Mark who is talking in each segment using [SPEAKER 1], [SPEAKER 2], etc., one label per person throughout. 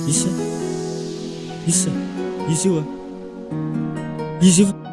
[SPEAKER 1] Isa, isa, izy io a, izy io.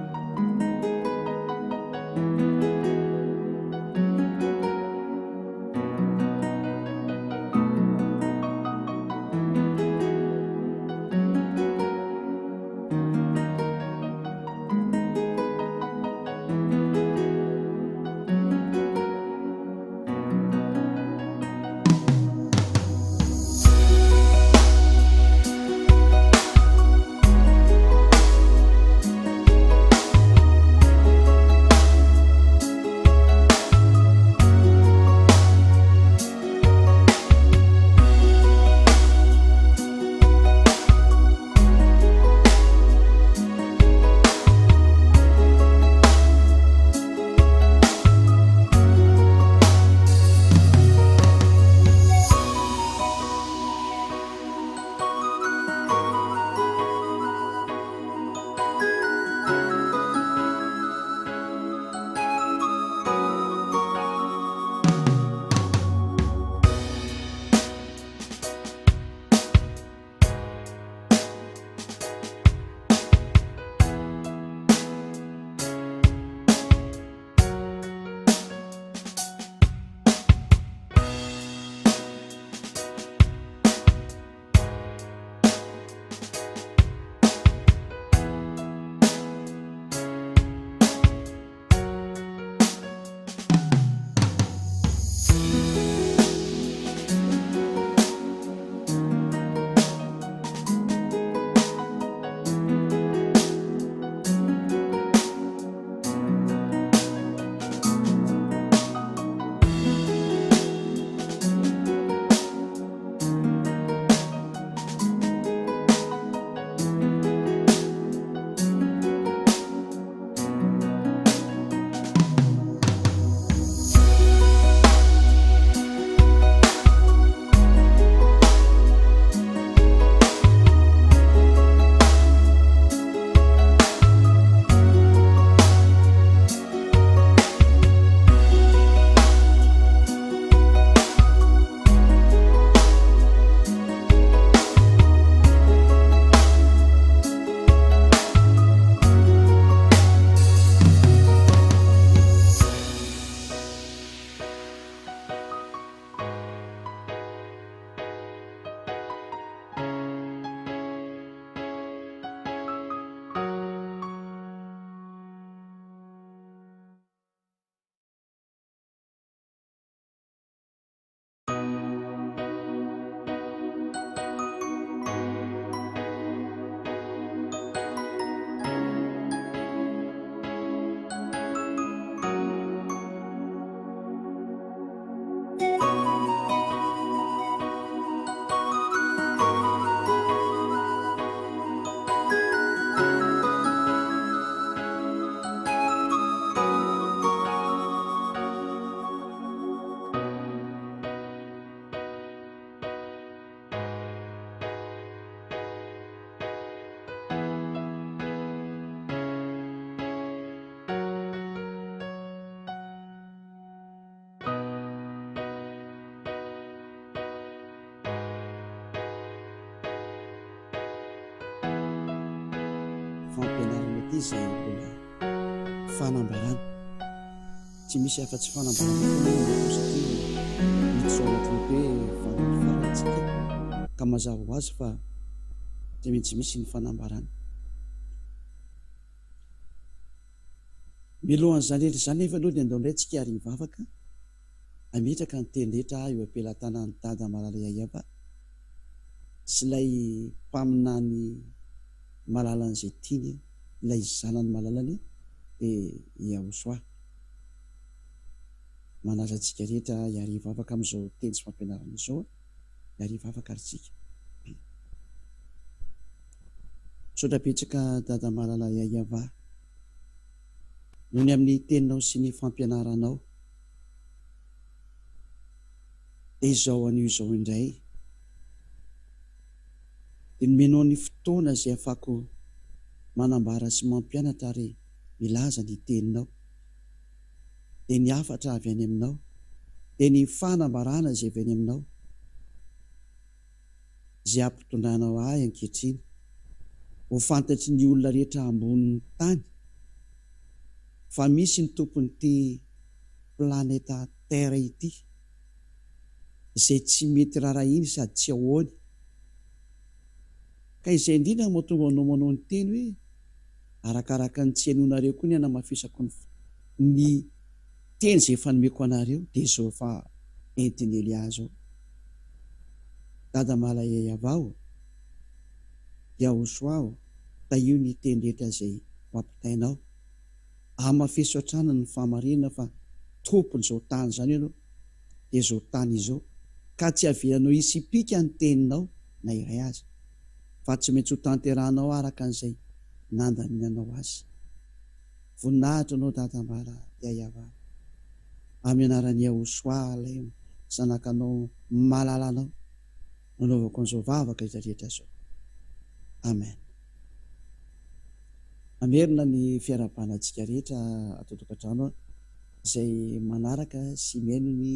[SPEAKER 2] fampianarana ity izay mbola fanambarana, tsy misy afa-tsy fanambarana foana satria miditsao anatin'ny hoe vanily farantsika ka mazava ho azy fa tsy maintsy misy ny fanambarana. Milohan'izany endry izany nefa aloha dia andao indray tsika ary hivavaka ametraka ny tendretra eo ampelantanan'ny dada Malala Yayava sy ilay mpaminany malalan'izay tiany, ilay zanany malalany dia Yaosoa. Manaza antsika rehetra hiary hivavaka amin'izao teny sy fampianarana izao, hiary hivavaka ary tsika. Misaotra-betsaka dada Malala Yayava noho ny amin'ny teninao sy ny fampianaranao dia izao anio izao indray dia nomenao ny fotoana izay afaka manambara sy mampianatra ary milaza ny teninao, dia ny hafatra avy any aminao, dia ny fanambarana izay avy any aminao, zay ampitondranao ahy ankehitriny, ho fantatry ny olona rehetra ambonin'ny tany fa misy ny tompon'ity planeta Terre ity izay tsy mety rarahiny sady tsy ahoany. Ka izay indrindra mahatonga anao manao ny teny hoe arakaraka ny tsy hainonareo koa ny anamafisako ny teny izay efa nomeko anareo dia izao fa entiny Elias zao. Dada Malayay avao, Yahosoa, da io ny teny rehetra izay mampitainao. Amafeso hatrana ny fahamarinana fa tompony izao tany izany ianao dia izao tany izao, ka tsy avelanao hisipika ny teninao na iray aza, fa tsy maintsy ho tanterahanao araka an'izay nandaminanao azy. Voninahitra anao Dada Malayay avao, amin'ny anaran'i Yahosoa ilay zanakanao malala anao, nanaovako an'izao vavaka izy rehetra izao. Amen. Amerina ny fiarabanantsika rehetra ato an-tokantrano izay manaraka sy mihaino ny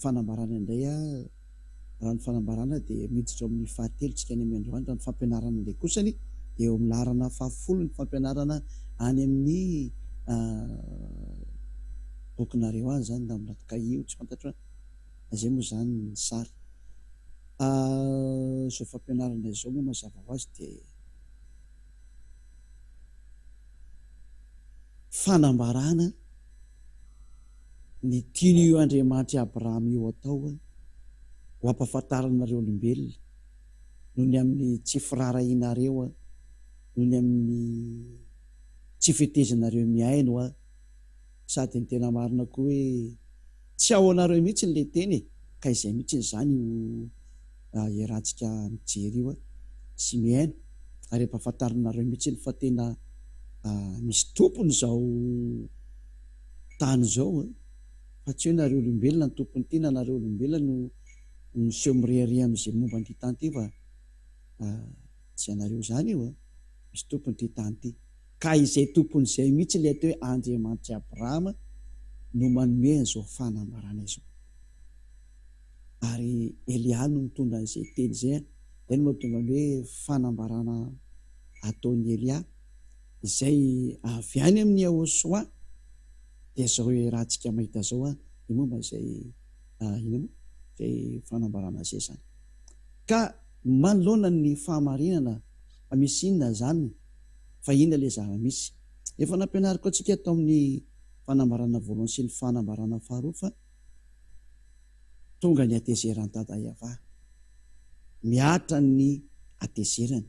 [SPEAKER 2] fanambarana indray raha ny fanambarana dia miditra amin'ny fahatelontsika any amin'ny androany, raha ny fampianarana indray kosany dia eo amin'ny laharana 10 ny fampianarana any amin'ny bokinareo any zany na amin'ny kahie tsy fantatra izay moa zany ny sary. Izao fampianarana izao moa mazava ho azy dia fanambarana ny tian'io Andriamanitra Abrahama io atao ho ampahafantaranareo olombelona noho ny amin'ny tsy firarahinareo, noho ny amin'ny tsy fitezanareo miaino sady ny tena marina koa hoe tsy ao anareo mihitsy n'ilay teny ka izay mihitsy izany iarahantsika mijery io sy miaino ary ampahafantaranareo mihitsy fa tena misy tompony izao tany izao fa tsy hoe nareo olombelona ny tompony ity na nareo olombelona no miseho mirehare amin'izay momba ny tany ity, fa tsy anareo zany io misy tompony ity tany ity, ka izay tompony izay mihitsy ilay atao hoe Andriamanitra Abrahama no manome izao fanambarana izao. Ary Elias no mitondra izay teny izay, izay no mahatonga hoe fanambarana ataon'ny Elias izay avy any amin'ny Yahosoa dia izao rahantsika mahita izao ny momba izay izay fanambarana izay zany. Ka manoloana ny fahamarinana fa misy inona zany fa inona ilay zava-misy efa nampianariko antsika tao amin'ny fanambarana voalohany sy ny fanambarana faharoa fa tonga ny atezerany Dada Iava, miatra ny atezerany,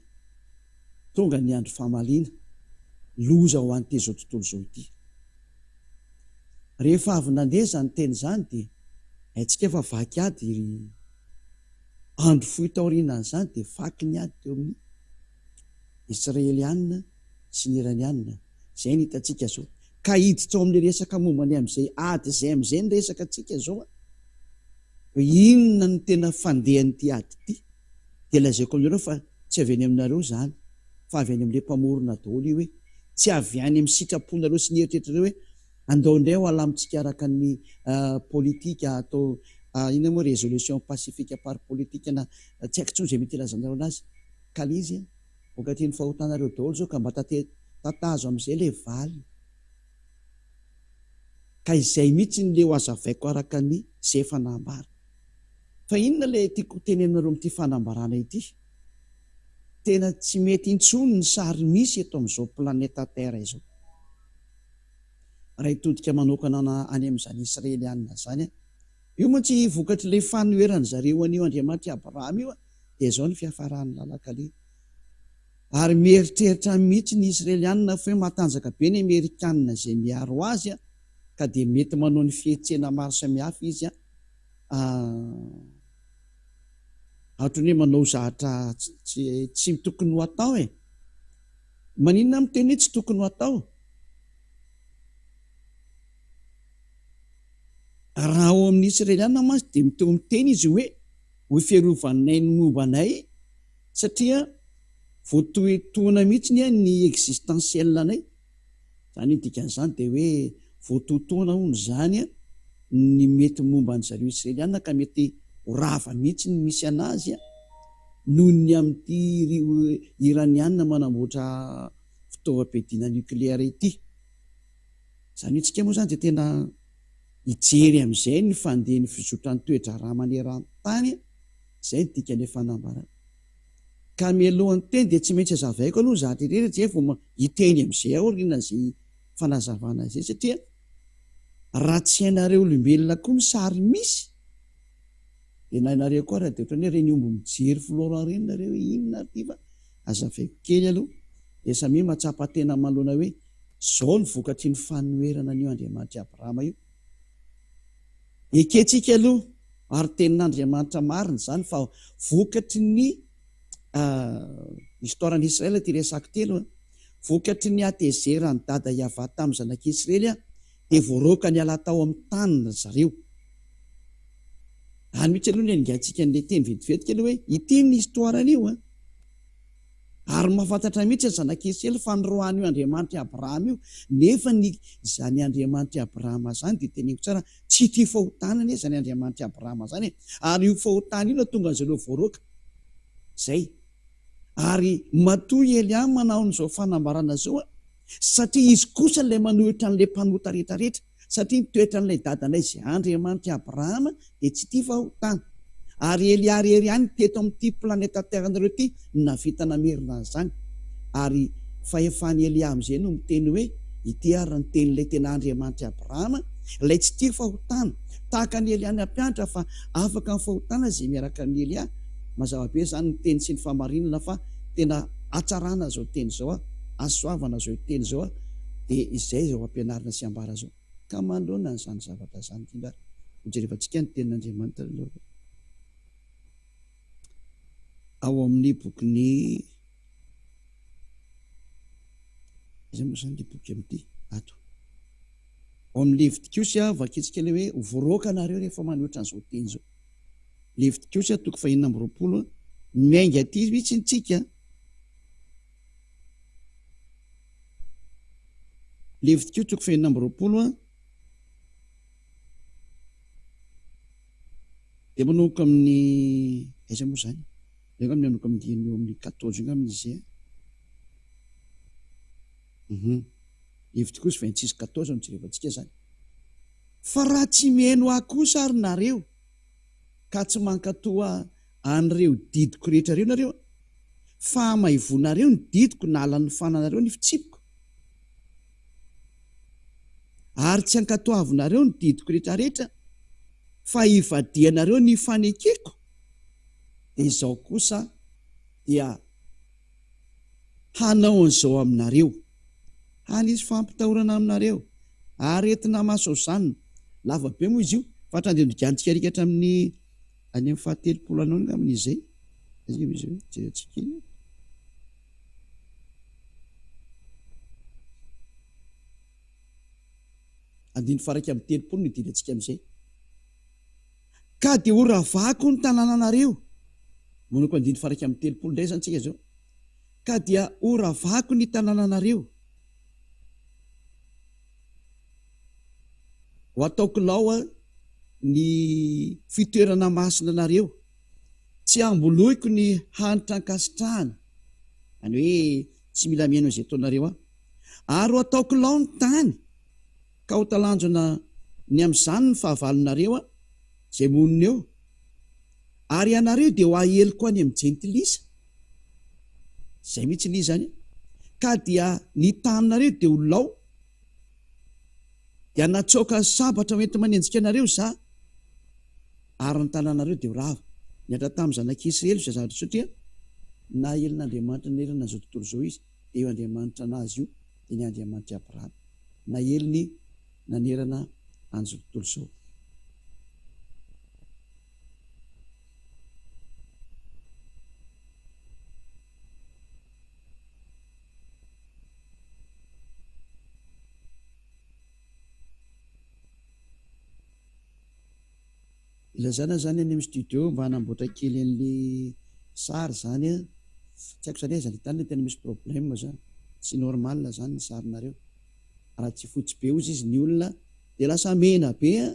[SPEAKER 2] tonga ny andro fahamaliana, loza ho an'ity zao tontolo zao ity. Rehefa avy nandeha zany teny zany dia haintsika efa vaky ady andro fohy taorianany zany dia vaky ny ady teo amin'ny Israelianina sy ny Iranianina, izay ny hitantsika zao. Ka hiditra ao amin'ny resaka mombany amin'izay ady izay amin'izay ny resaka antsika zao inona ny tena fandehan'ity ady ity dia lazaiko aminareo fa tsy avy any aminareo zany fa avy any amin'ilay mpamorona daholo io, hoe tsy avy any amin'ny sitraponareo sy ny eritreritrareo hoe andao indray ho alamintsika araka ny politika atao inona moa résolution pacifique par politique na tsy haiko tsony izay mety ilazanareo anazy, ka izy vokatriny fahotanareo daholo zao ka mba tatazo amin'izay ilay valy, ka izay mihitsy ny le ho azavaiko araka ny izay efa nahambara. Fa inona ilay tiako teny aminareo amin'ity fanambarana ity, tena tsy mety intsony ny sary misy eto amin'izao planeta Terre izao. Raha hitodika manokana any amin'izany Israelianina zany io mantsy vokatry ilay fanoherany zareo an'io Andriamanitra Abrahama io dia izao ny fiafarany lalakale. Ary mieritreritra mihitsy ny Israelianina fa hoe matanjaka be ny Amerikanina izay miaro azy ka dia mety manao ny fihetsena maro samihafa izy ohatran'ny hoe manao zahatra tsy tokony ho atao maninona miteny hoe tsy tokony ho atao? Raha ao amin'ny Israelianina mantsy dia miteo miteny izy hoe ho fiarovanay ny mombanay satria voatoetoana mihitsy ny existentielnay, zany dikan'izany dia hoe voatotoana hono zany ny mety momba ny zareo Israelianina ka mety ho rava mihitsy ny misy anazy noho ny amin'ity iraniana manamboatra fitaovam-piadiana nukleara ity. Zany hoe tsika moa zany dia tena hijery amin'izay ny fandehan'ny fizotran'ny toetra raha maneran-tany, izay ny dikany fanambarana. Ka mialohan'ny teny dia tsy maintsy hazavaiko aloha zahatra rehetra dia vao hiteny amin'izay aoriana izay fanazavana izay, satria raha tsy hainareo olombelona koa ny sary misy dia na ianareo koa raha dia ohatrany hoe reny omby mijery filora reny nareo hoe inona ty fa hazavaiko kely aloha dia samy matsapa tena maloana hoe zao ny vokatry ny fanoherana an'io Andriamanitra Abrahama io. Ekentsika aloha ary tenin'Andriamanitra marina zany fa vokatry ny historan'ny Israely ty resako telo, vokatry ny atezerany dada Iava tamin'ny zanak'Israely dia voaroka ny ala tao amin'ny tanina zareo. Any mihitsy aloha ny angatsika n'ilay teny vetivetika aloha hoe ity ny historan'io ary mahafantatra mihitsy ny zanak'Israely fa norohan'io Andriamanitra Abrahama io, nefa ny zany Andriamanitra Abrahama zany dia teneniko tsara tsy tia fahotanana zany Andriamanitra Abrahama zany, ary io fahotana io no tonga zareo voaroka zay. Ary matoy Elia manao n'izao fanambarana zao satria izy kosa ilay manohitra an'ilay mpanota rehetrarehetra, satria nitoetra an'ilay dadanay izay Andriamanitra Abrahama dia tsy tia fahotana. Ary Elia rery ihany teto amin'ity planeta terranareo ity navita namerina zany. Ary fahefan'ny Elia amin'izay no miteny hoe ity ary ny tenin'ilay tena Andriamanitra Abrahama ilay tsy tia fahotana, tahaka ny Elia ny ampianatra fa afaka ny fahotana izay miaraka ny Elia. Mazava be zany ny teny sy ny famarinana fa tena atsarana zao teny zao asoavana zao teny zao dia izay zao ampianarina sy ambara zao. Ka mandroana n'izany zavatra zany indrindra hojerevantsika ny tenin'Andriamanitra aloha. Ao amin'ny bokyny izay moa zany ilay boky amin'ity ato ao amin'ny Levitikosy vaketsika ilay hoe voaroka nareo rehefa manohitra an'izao teny zao. Levitikosy 5:20 miainga aty mihitsy ny tsika. Levitikosy 5:20 dia manomboka amin'ny aiza moa zany eo manomboka amin'ny eo amin'ny 14 io amin'izay. Levitikosy 26:14 no jerevantsika zany. Fa raha tsy miheno ahy kosa ary nareo ka tsy mankatoa an'ireo didiko rehetra reo nareo, fa amaivonareo ny didiko na alan'ny fananareo ny fitsipiko, ary tsy ankatoavinareo ny didiko rehetrarehetra fa hivadianareo ny fanekeko, dia izao kosa dia hanao an'izao aminareo, hanisy fampitahorana aminareo ary entina mahasaozanina. Lava be moa izy io fa hatrandeha rika hatramin'ny any amin'ny 70 anao amin'izay izy jerentsika iny. Andiny faraka amin'ny 30 no idirantsika amin'izay. Ka dia ho ravako ny tanànanareo, manoko andiny faraka amin'ny 30 indray zany tsika zao. Ka dia ho ravako ny tanànanareo, ho ataoko lao ny fitoerana masina anareo, tsy amboloiko ny hanitra ankasitrahana, any hoe tsy mila miaino izay ataonareo ary ho ataoko lao ny tany ka ho talanjona ny amin'izany ny fahavalonareo izay monina eo, ary ianareo dia ho aheliko any amin'ny jentilisa, izay mihitsy ny zany. Ka dia ny taninareo dia ho lao, dia natsoaka sabatra mety manenjika anareo za, ary ny tanànareo dia ho rava. Niatra tamin'ny zanak'Israely izay zavatra, satria na elin'Andriamanitra nanerana izao tontolo izao izy dia eo Andriamanitra anazy io dia ny Andriamanitra Abrahama na eliny nanerana an'izao tontolo izao. Ilazana zany any amin'ny studio mba hanamboatra kely an'ilay sary zany tsy haiko zany aiza ny tany tena misy problème zany, tsy normal zany ny sarinareo. Raha tsy fotsy be ozy izy ny olona dia lasa mena be dia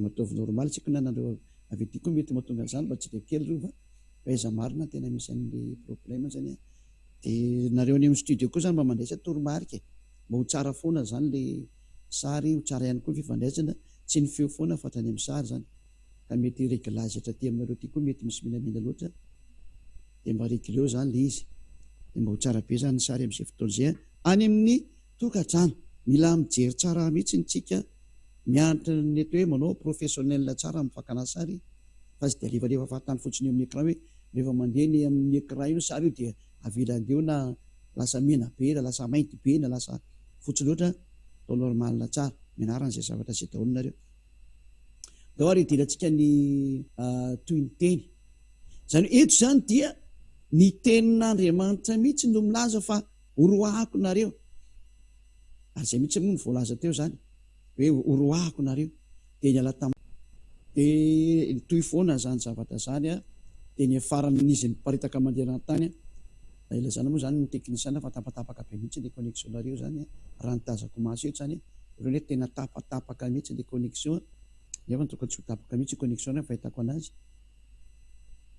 [SPEAKER 2] mataovy normal, tsy haiko na nareo avy aty koa mety mahatonga an'izany mba tsika kely rova faiza marina tena misy an'le problema zany de nareo any amin'ny studio koa zany mba mandraisa toromarika mba ho tsara foana zany le sary ho tsara ihany koa ny fifandraisana tsy ny feo foana fatra any amin'ny sary zany ka mety réglazy hatraty aminareo ty koa mety misy menamena loatra de mba régleo zany le izy de mba ho tsara be zany ny sary amin'izay fotoana zay any amin'ny tokantrano mila mijery tsara mihitsy ntsika mianatra neto hoe manao professionnel tsara amin'ny fakana sary fa tsy de alefalefa fahatany fotsiny eo amin'ny écran hoe rehefa mandeha ny amin'ny écran io sary io dia avelandeo na lasa mena be na lasa mainty be na lasa fotsy loatra atao normal tsara mianarana zay zavatra zay daholo nareo dao ary idirantsika ny toy ny teny zany eto zany dia ny tenin'Andriamanitra mihitsy no milaza fa oroahako nareo ary zay mihitsy moa ny voalaza teo zany hoe oroahako nareo de niala de toy foana zany zavatra zany de ny farany n'izy niparitaka mandeha tany ilazana moa zany ny teknisiana fa tapatapaka be mihitsy le connexion nareo zany raha nitazako maso eto zany ireo hoe tena tapatapaka mihitsy le connexion nefa tokony tsy ho tapaka mihitsy connexion fa hitako anazy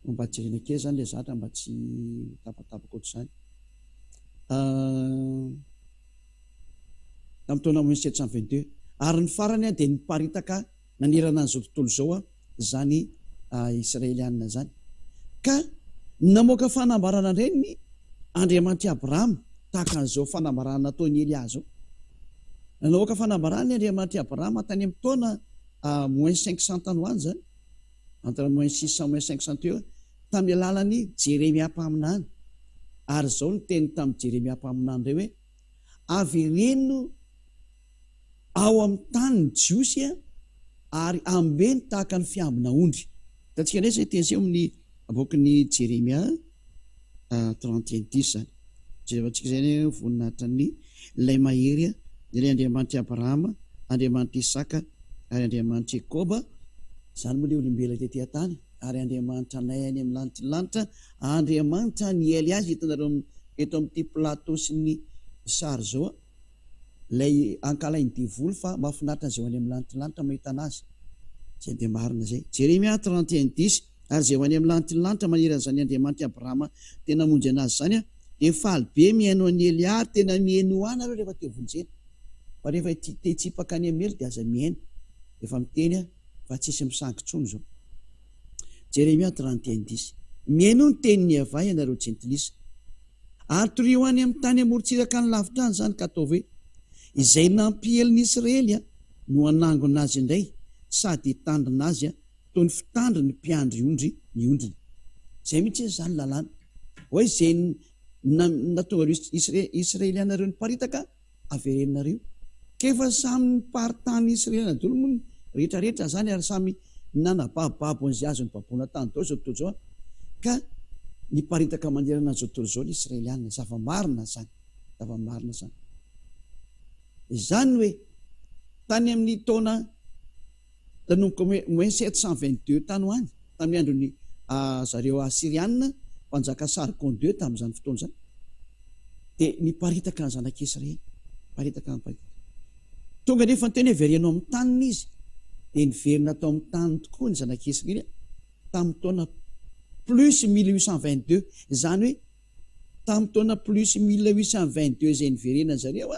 [SPEAKER 2] mba jerena kely zany le zatra mba tsy tapatapaka ohatr'izany tamin'ny taona 1722 ary ny farany de niparitaka nanerana an'izao tontolo zao zany israelianina zany ka namoaka fanambarana ireny Andriamanitra Abraham tahaka an'izao fanambarana nataony Elias namoaka fanambarana ny Andriamanitra Abraham tany amin'ny taona -500 tanoany zany entre -600 -500 tamin'ny alalany Jeremia mpaminany ary zao ny teny tamin'ny Jeremia mpaminany reo hoe avy reno ao amin'ny tany ny jiosy ary ambeny tahaka ny fiambina ondry tatsika ndray zay teny zay amin'ny boky ny Jeremia 31:10 zany jerevantsika zay ny voninahitra ny ilay mahery ilay Andriamanitra Abrahama Andriamanitra Isaka ary Andriamanitra Jakoba zany moa le olombelona tetỳ tany ary Andriamanitra nay any amin'ny lanitra Andriamanitra ny Elias hitanareo eto amin'ity plateau sy ny sary zao lay ankalainy divoly fa mahafinaritra zay ho any amin'ny lanitra mahita anazy zay de marina zay Jeremia 31:10 ary zay ho any amin'ny lanitra maneran zany Andriamanitra Abrahama tena monjy anazy zany de faly be mihaino an'ny Elias tena mihaino ana reo rehefa teo vonjena fa rehefa tetsipaka any amin'ny elo de aza mihaino efa miteny fa tsisy misangintsony zao Jeremia 31:10 mihaino ny tenin'ny avay ianareo jentilisa ary torio any amin'ny tany amorontsiraka ny lavitrany zany ka ataovy hoe izay nampiheliny Israely no anangona azy indray sady hitandrina azy toy ny fitandry ny mpiandry ondry ny ondriny zay mihitsy zany lalàna hoe zay natonga Israelianareo niparitaka avereninareo kefa samy niparitany Israeliana daholo moa rehetrarehetra zany ary samy nanabababo an'izay azo ny baboana tany dao zao tontolo zao ka niparitaka manerana zao tontolo zao ny Israelianina zava-marina zany izany hoe tany amin'ny taona tanomboka -722 tany ho any tamin'ny androny zareo Asirianina mpanjaka Sargon II tamin'izany fotoana zany de niparitaka ny zanak'Israely tonga nefa ny teny hoe verenao amin'ny taniny izy de niverina tao amin'ny tany tokoa ny zanak'Israely tamin'ny taona plus 1822 zany hoe tamin'ny taona plus 1822 zay niverena zareo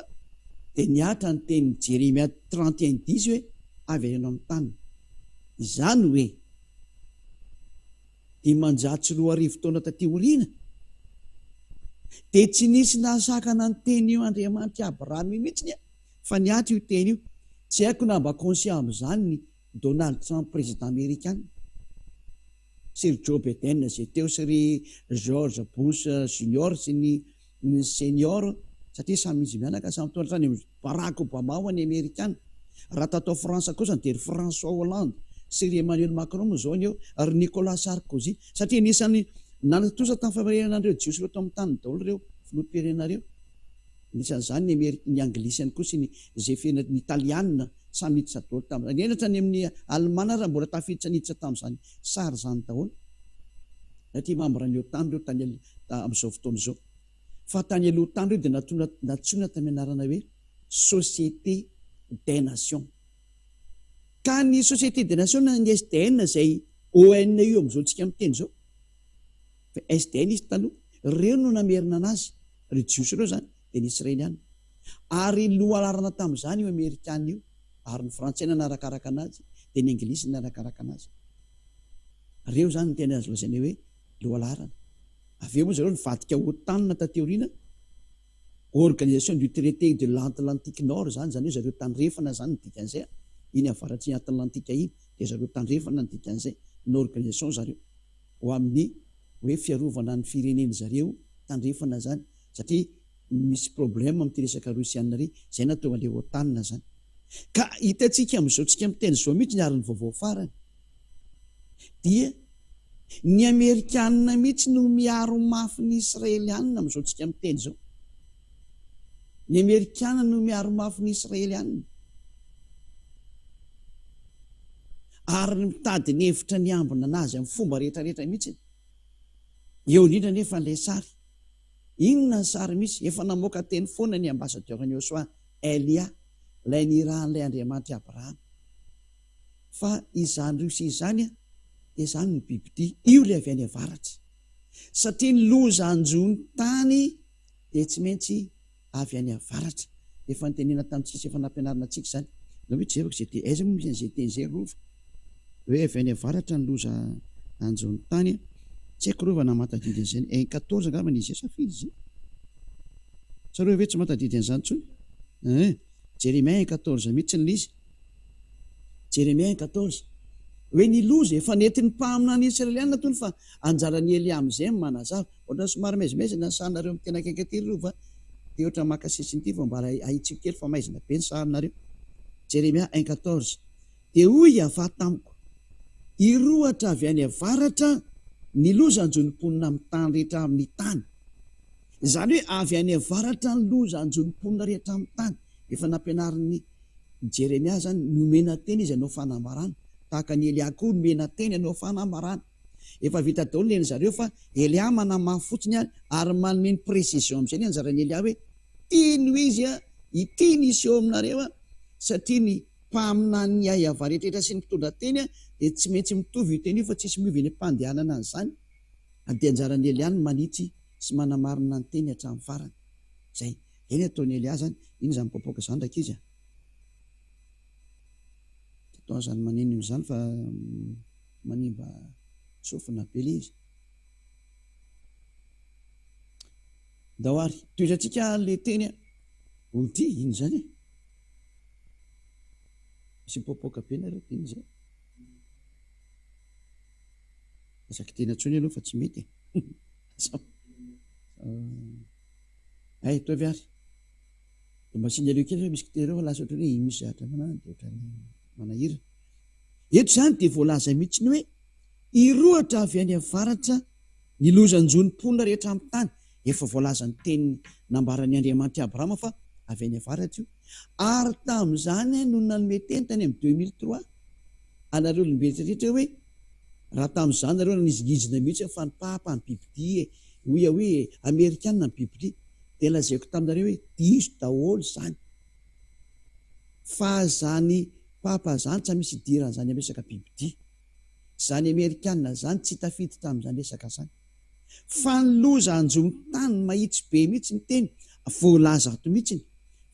[SPEAKER 2] de niatra ny teny Jeremia 31:10 hoe averenao amin'ny taniny izany hoe dimanjato 2 taona taty oriana de tsy nisy nahasakana ny teny io Andriamanitra Abrahama mihitsy fa niatra io teny io tsy haiko na mba conscient amin'izany ny Donald Trump président américain Sir Joe Biden zay teo sy ry George Bush junior sy ny senior satria samy izy mianaka samy tondra trany Barack Obama ho any Amerikana raha tatao Fransa kosa de ry François Hollande sy ry Emmanuel Macron moa zao ny eo ary Nicolas Sarkozy satria nisany nanatosa tamin'ny famerenanareo jiosy reo tao amin'ny tany daholo reo filoham-pirenareo nisan'izany ny anglisany koa sy ny zay fiaina ny italianina samy niditra daholo tamin'izany nienatra ny amin'ny alemana raha mbola tafiditra niditra tamin'izany sary zany daholo satria mambrany eo tany reo tany amin'izao fotoana izao fa tany aloha tany reo dia natsoina tamin'ny anarana hoe Société des Nations ka ny Société des Nations ny SDN zay ONU amin'izao tsika miteny zao fa SDN izy taloha reo no namerina anazy reo jios reo zany dia ny israeliana ary lohalarana tamin'izany io amerikana io ary ny frantsay narakaraka anazy dia ny anglisy narakaraka anazy reo zany ny tena azy lazaina hoe lohalarana avy eo moa zareo nivadika otanina tateoriana organisation du traité de l'Atlantique Nord zany hoe zareo tandrefana zany ny dikan'izay iny avaratr'i Atlantika iny dia zareo tandrefana ny dikan'izay ny organisation zareo ho amin'ny hoe fiarovana ny fireneny zareo tandrefana zany satria misy problème amin'ity resaka rosiana ry zay natao an'ilay otanina zany ka hitantsika amin'izao tsika miteny zao mihitsy ny ary ny vaovao farany dia ny amerikanina mihitsy no miaro mafy ny israelianina amin'izao tsika miteny zao ny amerikanina no miaro mafy ny israelianina ary mitady ny hevitra ny ambina anazy amin'ny fomba rehetrarehetra mihitsy eo indrindra nefa ilay sary inona ny sary misy efa namoaka teny foana ny ambassadeur ny Joshua Elia ilay nirahan'ilay Andriamanitra Abrahama fa izany Rosia izany dia izany ny bibity io ilay avy any avaratra satria ny loza anjony tany dia tsy maintsy avy any avaratra efa nytenena tamintsika efa nampianarina antsika zany na hoe jereko zay dia aiza moa misy an'izay teny zay rova hoe avy any avaratra ny loza anjony tany tsy haiko rova na matadidy an'izany 1:14 angambany izy safidy zay sareo ve tsy matadidy an'izany tsony Jeremia 1:14 mihitsy ny lizy Jeremia 1:14 hoe ny loza efa nentiny mpamina ny israelianina tony fa anjarany Elia amin'izay manazava ohatra somary maizimezina ny sarinareo amin'ny tena akaiky aty rova dia ohatra makasisiny ity fa mba ahitsiko kely fa maizina be ny sarinareo Jeremia 1:14 dia hoy afa tamiko irohatra avy any avaratra ny loza anjonimponina amin'ny tany rehetra amin'ny tany izany hoe avy any avaratra ny loza anjonimponina rehetra amin'ny tany efa nampianarin'ny Jeremia zany nomena teny izy anao fanambarana tahaka ny Elia koa nomena teny anao fanambarana efa vita daholo leny zareo fa Elia manamafy fotsiny ary manome ny précision amin'izay ny anjarany Elia hoe tiano izy ity nisy eo aminareo satria ny mpamina ny ayava rehetrarehetra sy ny mpitondra teny dia tsy maintsy mitovy io teny io fa tsisy miovy ny mpandehanana an'izany dia anjarany Elia ny manitsy sy manamarina ny teny hatramin'ny farany zay eny ataony Elia zany iny zany mipoapoaka zany ndraiky izy atao zany maneno izany fa manimba sofina be le izy dahoary toetratsika le teny ody iny zany misy mipoapoaka be nareo teny zay asaky teny antsony aloha fa tsy mety ay to avy ary mba signaleo kely hoe misy kitereo fa lasa ohatra hoe misy zahatra manany dia ohatra manahira eto zany dia voalaza mihitsy ny hoe irohatra avy any avaratra ny lozanjonimponina rehetra amin'ny tany efa voalaza ny teny nambarany Andriamanitra Abrahama fa avy any avaratra io ary tamin'izany no nanome teny tany amin'ny 2003 anareo olomberetrarehetra hoe raha tamin'izany nareo nanizigizina mihitsy fa ny papa ny biblia hoy hoe amerikanina ny biblia dia lazaiko taminareo hoe diso daholo zany fa zany papa zany tsy misy idirana zany amin'ny resaka biblia zany amerikanina zany tsy tafity tamin'izany resaka zany fa ny loza anjony tany mahitsy be mihitsy ny teny voalaza ato mihitsy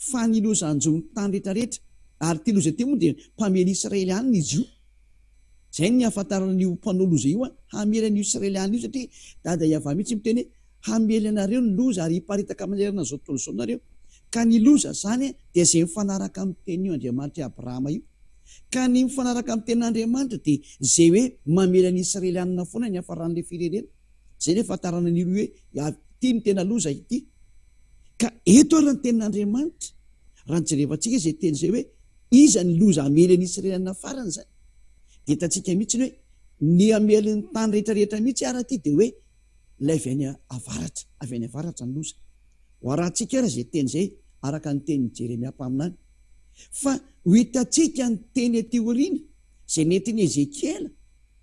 [SPEAKER 2] fa ny loza anjony tany rehetrarehetra ary ty loza ty moa dia mpamely israelianina izy io zay ny ahafantarana n'io mpanao loza io hamely an'io israelianina io satria dada iava mihitsy miteny hoe hamely anareo ny loza ary hiparitaka manerana zao tontolo zao nareo ka ny loza zany dia zay mifanaraka amin'ny teny io Andriamanitra Abrahama io ka ny mifanaraka amin'ny tenin'Andriamanitra dia zay hoe mamely an'ny israelianina foana ny hafaran'ilay firenena zay ny ahafantarana n'io hoe ity ny tena loza ity ka eto ary ny tenin'Andriamanitra raha ny jerevantsika izay teny zay hoe iza ny loza amely an'ny israelianina farany zany dia hitantsika mihitsy hoe ny amely ny tany rehetrarehetra mihitsy ara ty dia hoe ilay avy any avaratra ny loza ho arahantsika ara zay teny zay araka ny tenin'ny Jeremia mpaminany fa ho hitantsika ny teny aty aoriana zay nentiny Ezekiela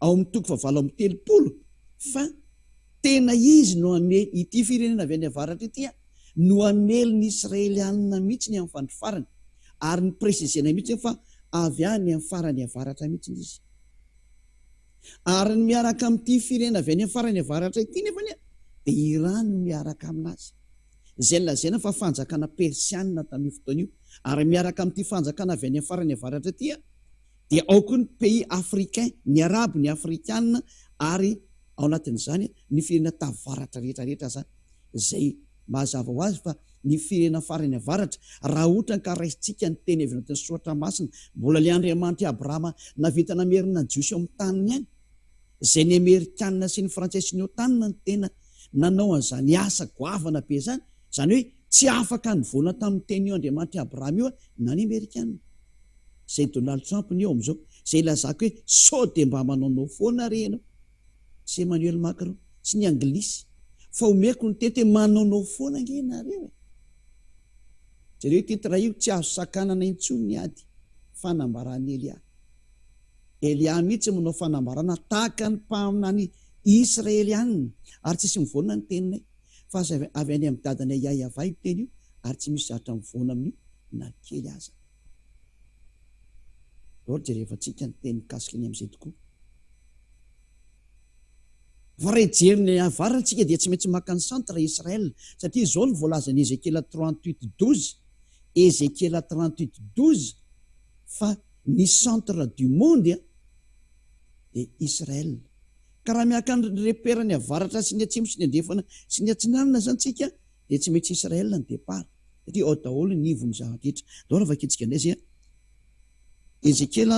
[SPEAKER 2] ao amin'ny toko 7:30 fa tena izy no amely ity firenena avy any avaratra ity no amely ny israelianina mihitsy ny amin'ny fandrofarany ary ny presizena mihitsy fa avy any amin'ny farany avaratra mihitsy izy Ary ny miaraka amin'ity firena avy any amin'ny farany avaratra ity nefany dia Iran no miaraka aminazy. Izay lazaina fa fanjakana persianina tamin'io fotoana io. Ary miaraka amin'ity fanjakana avy any amin'ny farany avaratra ity dia ao koa ny pays africain, ny arabo, ny afrikanina, ary ao anatin'izany ny firena tavaratra rehetrarehetra zany. Izay mazava ho azy fa ny firena farany avaratra raha ohatra ka raisitsika ny teny avy anatin'ny soatra masina, mbola ilay Andriamanitra Abrahama navita namerina ny Jiosy ao amin'ny taniny ihany. Izay ny Amerikanina sy ny Frantsay sy ny otanina ny tena nanao an'izany asa goavana be zany. Izany hoe tsy afaka nivoana tamin'ny teny io Andriamanitra Abrahama io na ny Amerikanina. Izay Donald Trump ny eo amin'izao, izay ilazako hoe sao dia mba manaonao foana rena sy Emmanuel Macron sy ny anglisy, fa omeko ny tety manaonao foana ngenareo. Jereo titra io tsy azo sakanana intsony ny ady fanambarany Elia. Elia mihitsy manao fanambarana tahaka ny mpaminany Israelianina, ary tsy misy mivoana ny teniny fa avy any amin'ny dadany Yahava io teny io, ary tsy misy zatra mivoana amin'io na kely aza. Ohatra jerevantsika ny teny mikasika ny amin'izay tokoa. Fa raha hijery ny avaratsika dia tsy maintsy maka ny centre Israel, satria izao ny voalaza ny Ezekiel 38:12, Ezekiel 38:12 fa ny centre du monde dia Israel. Ka raha miaka ny reperany avaratra sy ny atsimo sy ny andrefana sy ny atsinanana zany tsika dia tsy maintsy Israel ny départ, satria ao daholo ny ivon'ny zava-drehetra. Dao raha vakitsika indray zay Ezekiel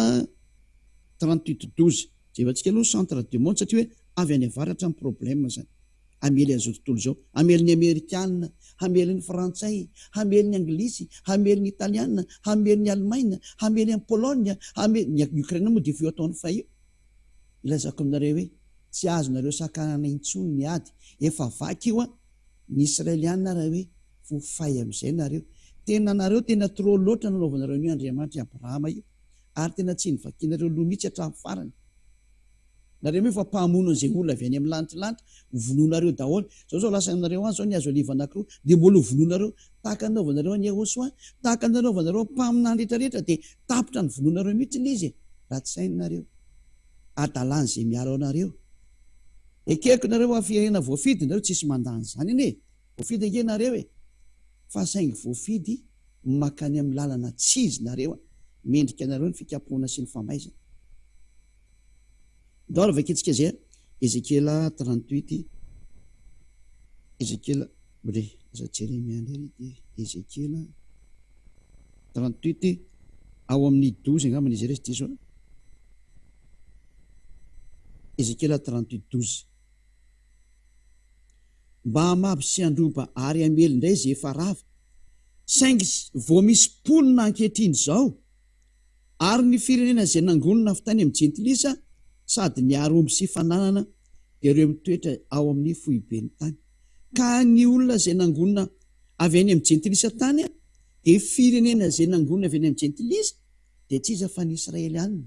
[SPEAKER 2] 38:12 jevantsika aloha centre du monde, satria hoe avy any avaratra ny problème zany. Hamely an'izao tontolo izao, hamely ny Amerikanina, hamely ny Frantsay, hamely ny Anglisy, hamely ny Italiana, hamely ny Allemagne, hamely ny Polonia, hamely ny Ukraine moa dia fio ataony faio. Ilazako aminareo hoe tsy azonareo sakanana intsony ny ady, efa vaky io ny Israelianina raha hoe fofay amin'izay nareo. Tena nareo tena trop loatra nanaovanareo ny Andriamanitra Abrahama io, ary tena tsy nivakinareo loha mihitsy hatramin'ny farany. Nareo hoe fa mpahamono an'izay olona avy any amin'ny lanitra vonoanareo daholo. Zao lasa aminareo any zao ny azo oliva anankiroa dia mbola vonoanareo tahaka nanaovanareo ny Yehosoa, tahaka nanaovanareo mpaminany rehetrarehetra dia tapitra ny vonoanareo mihitsy izy. Raha tsy sainareo adalany izay miaro anareo. Ekeko nareo afirenena voafidy nareo tsisy mandany zany anie. Voafidy ange nareo fa saingy voafidy makany amin'ny lalana tsy izy nareo, mendrika nareo ny fikapoana sy ny famaizana. Dao vakitsika zay Ezekiel 38, Ezekiel bre Jeremia ndery Ezekiel 38 ao amin'ny 12 angamba izy resy diso. Ezekiel 38:12 mba hamavy sy androba ary amely indray zay efa rava, saingy vao misy ponina ankehitriny zao, ary ny firenena izay nangonina avy tany amin'ny jentilisa sady miaro omby sy fananana dia ireo mitoetra ao amin'ny fohibeny tany. Ka ny olona izay nangonina avy any amin'ny jentilisa tany dia firenena izay nangonina avy any amin'ny jentilisa dia tsy iza fa ny Israelianina,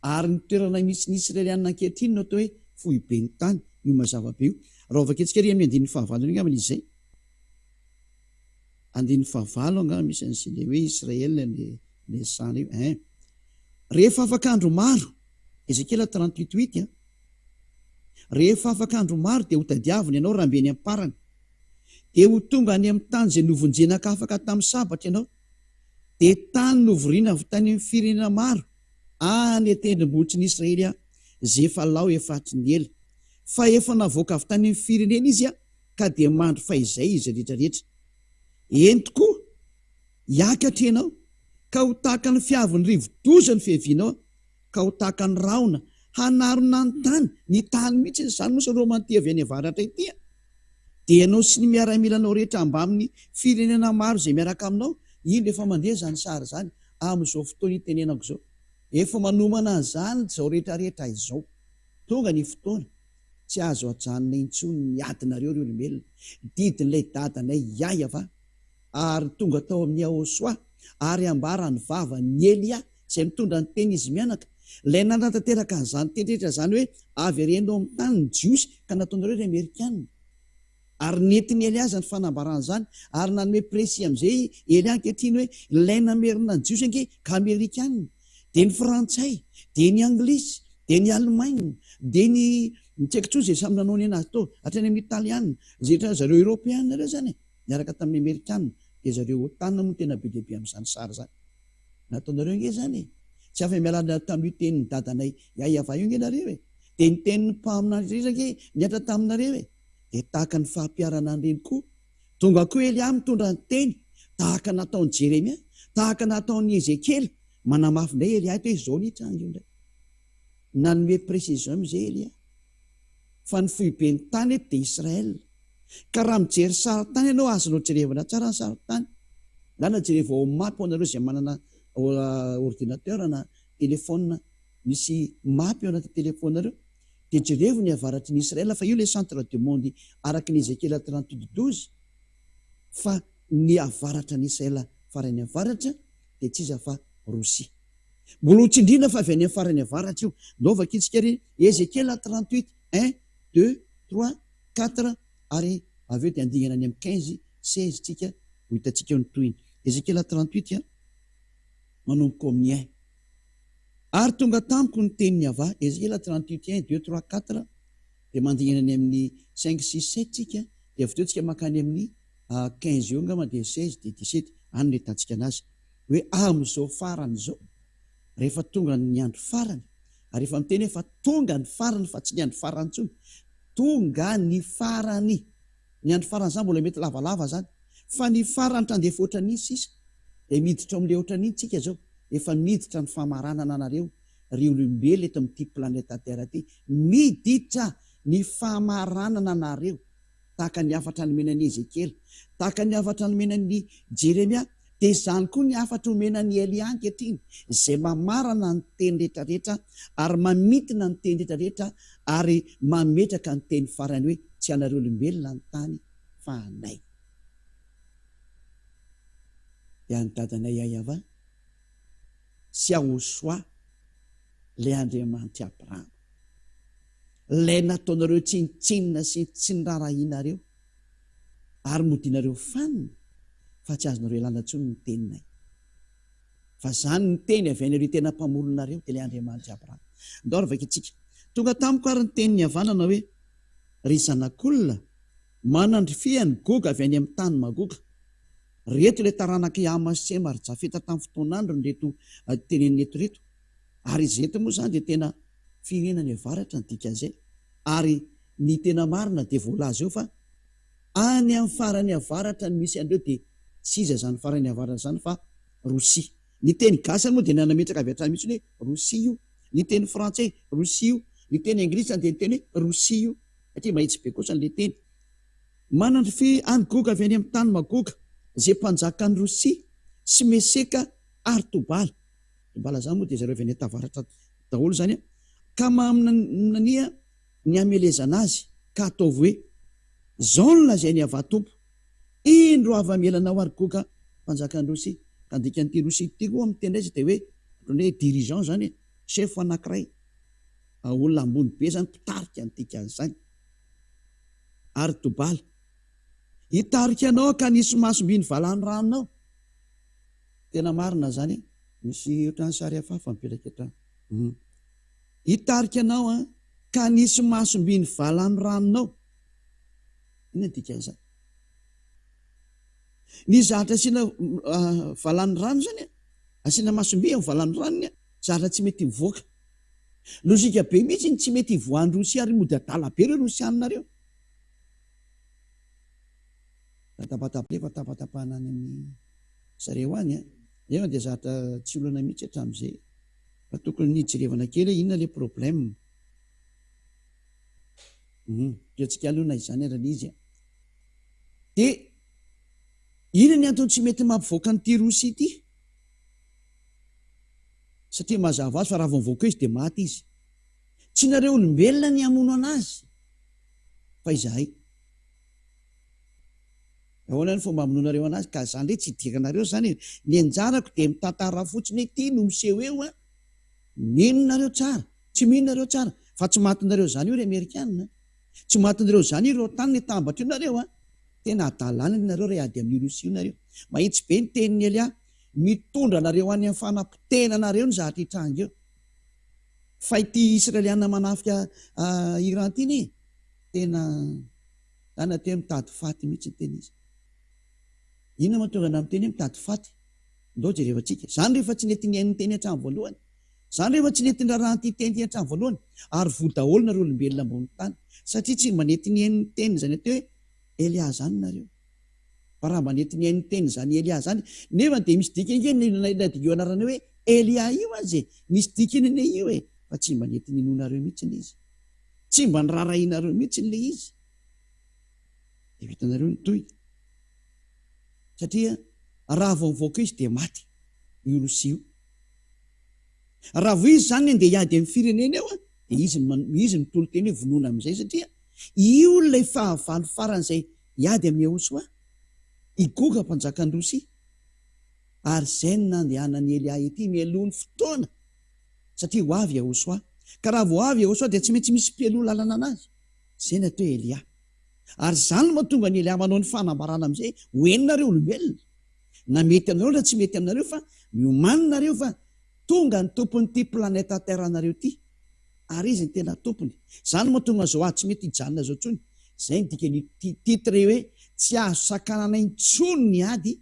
[SPEAKER 2] ary ny toerana misy ny Israelianina ankehitriny no atao hoe fohibeny tany. Io mazava be io. Raha vaketsika ry amin'ny andin'ny fahavalo angamba izay. Andin'ny fahavalo angamba misy an'izay le hoe Israel le sana io. Rehefa afaka andro maro, Ezekiel 38:8 rehefa afaka andro maro dia ho tadiavina ianao raha mbe ny amparany, dia ho tonga any amin'ny tany izay novonjenaka afaka tamin'ny sabatra ianao, dia tany novoriana avy tany amin'ny firenena maro any tendrombohitry ny Israely zay efa lao efatry ny ela, fa efa navoaka avy tany amin'ny firenena izy ka dia mandro fa izay izy rehetrarehetra. Eny tokoa hiakatra ianao ka ho tahaka ny fiavy ny rivo-doza ny fihevinao, ka ho tahaka ny raona hanarona ny tany mihitsy izany moa romanty avy any avaratra ity. Dia ianao sy ny miaramilanao rehetra mba amin'ny firenena maro izay miaraka aminao, ino efa mandeha zany sary zany amin'izao fotoana itenenako izao. Efa manomana an'izany izao rehetrarehetra izao. Tonga ny fotoana tsy azo ajanona intsony ny adinareo ry olombelona, didin'ilay dadanay Yahava, ary tonga tao amin'ny Yehosoa, ary ambara ny vava ny Elia izay mitondra ny teny izy mianaka, ilay nanantanteraka an'izany teny rehetra zany hoe avy arendao amin'ny tany ny Jiosy ka nataonareo ry Amerikanina. Ary nentin'ny Elia ny fanambarana izany, ary nanome presi amin'izay Elia ankehitriny hoe ilay namerina ny Jiosy ange ka Amerikanina, dia ny Frantsay, dia ny Anglisy, dia ny Allemagne, dia ny tsaikitsoa zay samy nanao ny anazy to, hatrany amin'ny Italiana, zay zareo Europeana reo zany, miaraka tamin'ny Amerikana, dia zareo OTAN moa tena be dia be amin'izany sary zany. Nataonareo nge zany tsy afa mialana tamin'io tenin'ny dadanay Yahya io nge nareo e, dia ny tenin'ny mpaminarezake niatra taminareo e, dia tahaka ny fahampiarana an'ireny koa. Tonga koa Elia mitondra ny teny tahaka nataon'ny Jeremia, tahaka nataon'ny Ezekiela, manamafy indray Elia hoe izao ny trano io indray. Nanome précision amin'izay Elia fa ny foibe ny tany eto dia Israel. Ka raha mijery sarin-tany ianao azonao jerevana tsara ny sarin-tany. Na jereva ao mapy anareo izay manana ordinateur na telefona, misy mapy ao anaty telefonareo, dia jerevo ny avaratry ny Israel, fa io le centre du monde araka ny Ezekiela 38:12, fa ny avaratra ny Israel farany avaratra dia tsy iza fa Rosia. Mbola ho tsindrina fa avy any amin'ny farany avaratra io. Naovaka itsika ry Ezekiela 38:1, 2, 3, 4 ary avy eo dia andingana any amin'ny 15-16 tsika ho hitantsika ny toyiny. Ezekiela 38 manomboka amin'ny 1. Ary tonga tamiko ny tenin'ny ava, Ezekiela 38:1, 2, 3, 4 dia mandingana any amin'ny 5-6-7 tsika, dia avy teo tsika makany amin'ny 15 eo ngama dia 16 dia 17 any le tantsika anazy hoe amin'izao farany izao, rehefa tonga ny andro farany, ary rehefa miteny hoe fa tonga ny farany fa tsy ny andro farany intsony, tonga ny farany. Ny andro farany zany mbola mety lavalava zany, fa ny farany trandefa oatra n'iny sisa dia miditra amin'ilay oatra n'iny tsika zao, efa miditra ny famaranana anareo ry olombelona eto amin'ity planeta Terre ity, miditra ny famaranana anareo tahaka ny afatra nomenan'ny Ezekiela, tahaka ny afatra nomenan'ny Jeremia, dia izany koa ny afatra nomenan'ny Elia ankehitriny, izay mamarana ny teny rehetrarehetra ary mamitina ny teny rehetrarehetra ary mametraka ny teny farany hoe tsy anareo olombelona ny tany fa anay. Dia ny dadanay Yahya sy Ahosoa ilay Andriamanitra Abrahama, ilay nataonareo tsinitsinina sy tsy nirarahinareo ary modinareo fanina, fa tsy azonareo ilana intsony ny teninay. Fa zany ny teny avy anareo tena mpamoronareo dia ilay Andriamanitra Abrahama. Andao ravaka itsika. Tonga tamiko ary ny tenin'ny havanana hoe ry zanak'olona, manandrifia ny goga avy any amin'ny tany magoga. Reto ilay taranaka Amasema ary Jafeta tamin'ny fotoanandro ny reto tenen'ny eto reto. Ary izy eto moa zany dia tena firenany avaratra ny dika izay, ary ny tena marina dia voalaza eo fa any amin'ny farany avaratra ny misy andreo dia tsy iza zany farany avaratra zany fa Rosia. Ny teny gasy moa dia nanametraka avy hatrany mihitsy hoe Rosia io, ny teny frantsay Rosia io, ny teny anglisy dia ny teny hoe Rosia io, satria mahitsy be kosa n'ilay teny. Manandrifia any goga avy any amin'ny tany magoga izay mpanjaka ny Rosia sy Meseka ary Tobala. Tobala zany moa dia zareo avy any tavaratra daholo zany a, ka manania ny amelezana azy ka ataovy hoe zao no lazainy avatompo, indro ava-mielanao ary goga mpanjaka ny Rosia. Ka andika n'ity Rosia ity koa amin'ny teny izy dia hoe dirigeant zany, chef anankiray, olona ambony be zany, mpitarika ny dikan'izany. Ary Tobala, hitarika anao ka nisy masom-by ny valany ranonao. Tena marina zany, misy ohatrany sary hafahafa mipetraka eto. Hitarika anao ka nisy masom-by ny valany ranonao. Inona dikan'izany? Ny zatra asiana valany rano zany, asiana masom-by amin'ny valany ranony, zatra tsy mety mivoaka. Lozika be mihitsy tsy mety hivoahan'ny Rosia ary mody adala be ireo Rosianareo. Tapatapahana any amin'ny zareo any eo dia zatra tsy olana mihitsy hatramin'izay, fa tokony nijerevana kely inona ilay problème. Toetsika aloha izany ary izy. Dia inona ny antony tsy mety mampivoaka n'ity Rosia ity? Satria mazava azy fa raha vao mivoaka izy dia maty izy. Tsy nareo olombelona ny hamono anazy fa izahay. Ahoana ny fomba hamononareo anazy? Ka zany hoe tsy hidiranareo zany, ny anjarako dia mitantara fotsiny ity no miseho eo mihinonareo tsara, tsy mihinonareo tsara, fa tsy matinareo zany io ry Amerikanina, tsy matinareo zany io ro tany ny tambatra io nareo tena adalana nareo ray ady amin'ny Rosia nareo. Mahitsy be ny tenin'ny Elia, mitondra nareo any amin'ny fanampitena nareo ny zahatra hitranga eo. Fa ity Israeliana manafika Iran ity ne tena dana te mitady faty mihitsy tena izy. Inona mahatonga na miteny mitady faty? Ndao jereva antsika. Zany rehefa tsy nety ny teny hatramin'ny voalohany. Zany rehefa tsy nety ny rahanty teny hatramin'ny voalohany ary voa daholo nareo olombelona ambony tany satria tsy manety ny teny zany atao hoe Elia zany nareo. Fa raha manety ny teny zany Elia zany nefa dia misy dikany io anarana hoe Elia io azy misy dikany io fa tsy manety ny nareo mihitsy le izy. Tsy mba nirarahinareo mihitsy le izy. Dia vitanareo nitoy. Satria raha vaovaoka izy dia maty io sy io. Raha vo izy zany dia hiady amin'ny firenena eo dia izy mitolo teny hoe vonoana amin'izay satria io ilay fahavalo farany izay hiady amin'ny Ahosoa igoka mpanjakan-drosia ary izay no nandehanan'ny Elia ity mialohan'ny fotoana satria ho avy Ahosoa. Ka raha vo avy Ahosoa dia tsy maintsy misy mpialoha lalana anazy. Izay no atao Elia. Ary zany mahatonga ny Elia manao ny fanambarana amin'izay hoeninareo olombelona. Na mety aminareo na tsy mety aminareo fa miomaninareo fa tonga ny tompon'ity planeta Terre nareo ity. Ary izy ny tena tompony. Zany mahatonga zao tsy mety hijanona zao tsony. Izay ny dikany titre hoe tsy azo sakanana intsony ny ady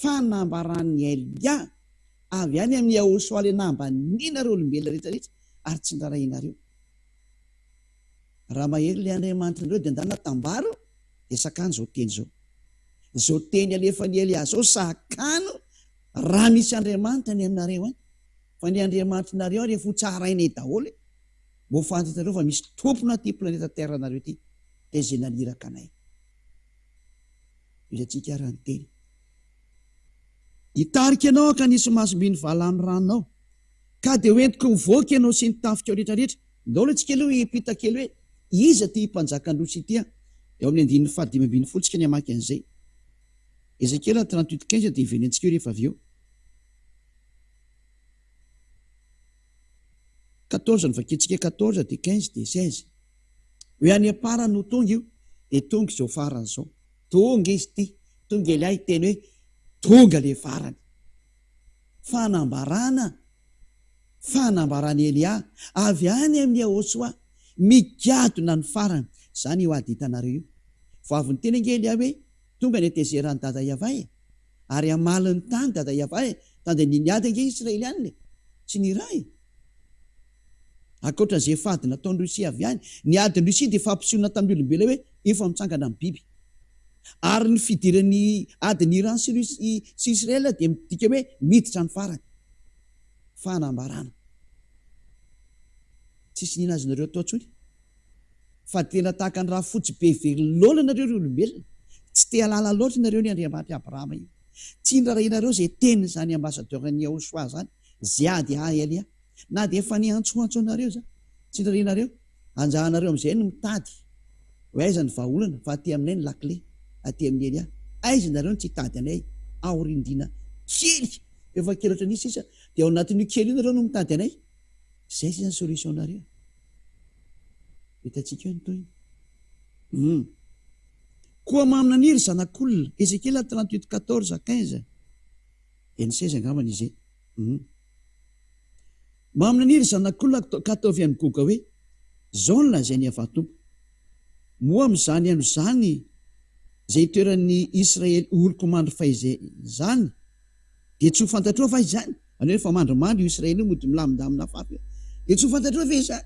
[SPEAKER 2] fanambaran'ny Elia avy any amin'ny Ahosoa le nambaninareo olombelona rehetrarehetra ary tsy ndrarahinareo. Raha mahery le Andriamanitra nareo dia andana tambaro dia sakany zao teny zao. Zao teny alefan'ny Elia zao sakano raha misy Andriamanitra ny aminareo any. Fa ny Andriamanitra nareo rehefa ho tsaraina daholo mbo fantatrareo fa misy tompona ty planeta Terre nareo ity dia izay naniraka anay. Izy antsika raha ny teny. Hitarika ianao ka nisy masombiny vala amin'ny ranonao ka dia hoentiko mivoaka ianao sy ny tafika rehetrarehetra. Ndao antsika aloha hipita kely hoe iza ty mpanjakan-drosia ity eo amin'ny 5:15 tsika ny hamaky an'izay. Ezekiel 38:15 dia hiveny antsika rehefa avy eo. 14 ny vakentsika 14 dia 15 dia 16. Hoe any am-para no tonga io dia tonga izao farany izao. Tonga izy ity. Tonga Elia teny hoe tonga le farany. Fanambarana Elia avy any amin'ny Ahosoa migadona ny farany. Zany io ady hitanareo io. Vao avy ny teny ange Elia hoe tonga ny atezeran'ny dada Yahvé ary amalin'ny tany dada Yahvé tany ny ady ange Israelianina tsy ny ray. Akoatra izay fady nataon'ny Rosia avy any, ny adin'ny Rosia dia fampisehoana tamin'ny olombelona hoe efa mitsangana amin'ny biby. Ary ny fidiran'ny adin'ny Iran sy Israel dia midika hoe miditra ny farany. Fanambarana. Tsisy nina azy nareo atao tsony. Fa tena tahaka ny raha fotsy be velona nareo ry olombelona. Tsy te halala loatra nareo ny Andriamanitra Abrahama io. Tsy ndrarahinareo izay teny zany ambasadeur'ny Ahosoa zany izay ady Elia. Na dia efa niantsoantso anareo zany. Tsy ndrarahinareo. Anjahanareo amin'izay no mitady. Ho aiza ny vahaolana fa aty aminay ny lakle. Aty amin'ny Elia. Aiza nareo tsy hitady anay aorindina kely. Efa kely ohatran'ny sisa dia ao anatin'io kely io nareo no mitady anay. Izay sisa ny solution nareo. Hitantsika eo ny toy. Koa maminaniry zanak'olona. Ezekiel 38:14-15. Eny 16 angambany izay. Maminaniry zanak'olona ka ataovy amin'ny goga hoe zao ny lazainy avy Tompo. Moa amin'izany ano zany izay toeran'ny Israely oloko mandro faizay zany dia tsy ho fantatrao fa izany. Any hoe fa mandromandro io Israely io mody milamindamina fafy. Dia tsy ho fantatrao fa izany.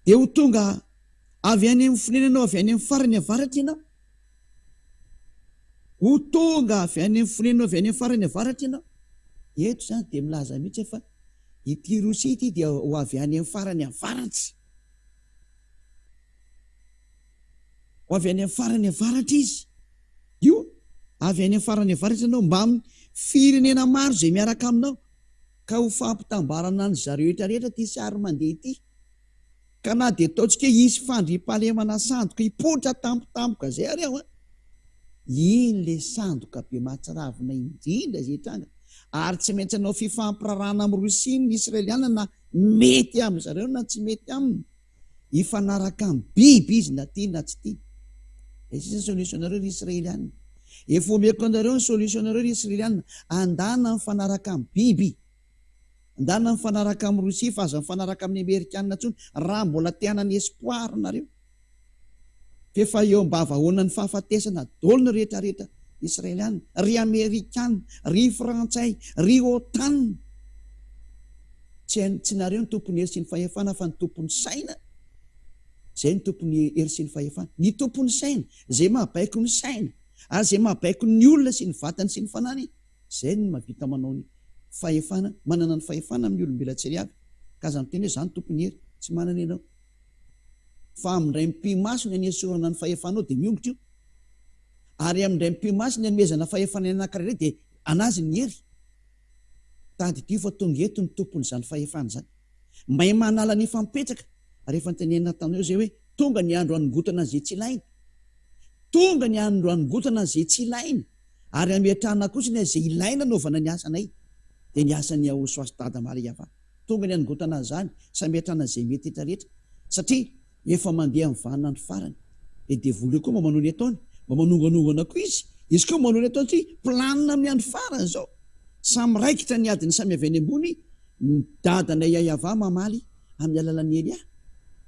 [SPEAKER 2] Dia ho tonga avy any amin'ny fonenanao avy any amin'ny farany avaratra ianao. Ho tonga avy any amin'ny fonenanao avy any amin'ny farany avaratra ianao. Eto zany dia milaza mihitsy fa ity Rosia ity dia ho avy any amin'ny farany avaratra. Ho avy any amin'ny farany avaratra izy. Io avy any amin'ny farany avaratra ianao mba amin'ny firenena maro izay miaraka aminao ka ho fampitambarana ny zareo rehetrarehetra ty sary mandeha ity. Ka na dia ataontsika hisy fandriampahalemana sandoka hipoitra tampotampoka izay ary aho. Iny le sandoka be mahatsiravina indrindra izay tranga. Ary tsy maintsy anao fifampirarana amin'ny Rosia ny Israeliana na mety amin'ny zareo na tsy mety aminy. Hifanaraka amin'ny biby izy na ty na tsy ty. Sisa solutionareo ry Israeliana. Efa omeko anareo ny solutionareo ry Israeliana. Andana mifanaraka amin'ny biby. andana mifanaraka amin'ny Rosia fa aza mifanaraka amin'ny Amerikanina ntsony raha mbola tianany espoir nareo. Fefa eo mba vahoana ny fahafatesana daolina rehetrarehetra Israeliana, ry Amerikanina, ry Frantsay, ry OTAN. Tsy nareo ny tompony hery sy ny fahefana fa ny tompony saina. Zay ny tompony hery sy ny fahefana. Ny tompony saina, zay mahabaiko ny saina, ary zay mahabaiko ny olona sy ny vatany sy ny fanany. Zay ny mahavita manao ny fahefana, manana ny fahefana amin'ny olombelona tsiriavy. Ka aza miteny hoe zany tompony hery, tsy manana ianao. Fa amindray mpimasony anesorana ny fahefanao dia miongotra io. Ary amindray mpimasony anomezana fahefana anankiray dia anazy ny hery. Tady ity fa tonga eto ny tompony izany fahefana izany. Mahay manala ny fampetraka. Rehefa nytenenina tamin'io zay hoe tonga ny andro hanongotana izay tsy ilaina. Tonga ny andro hanongotana izay tsy ilaina. Ary ametrahana kosa izay ilaina naovana ny asanay. Dia ny asan'ny Ahosoasy Dada Maria va. Tonga ny hanongotana izany sy ametrahana izay mety rehetrarehetra. Satria efa mandeha amin'ny vanana ny farany. Dia devoly koa manao ny ataony. Manonganongana koa izy. Izy koa manao ny ataony satria planina amin'ny andro farany izao. Samy raikitra ny adiny samy avy any ambony. Ny dadanay Yahava mamaly amin'ny alalan'ny Elia.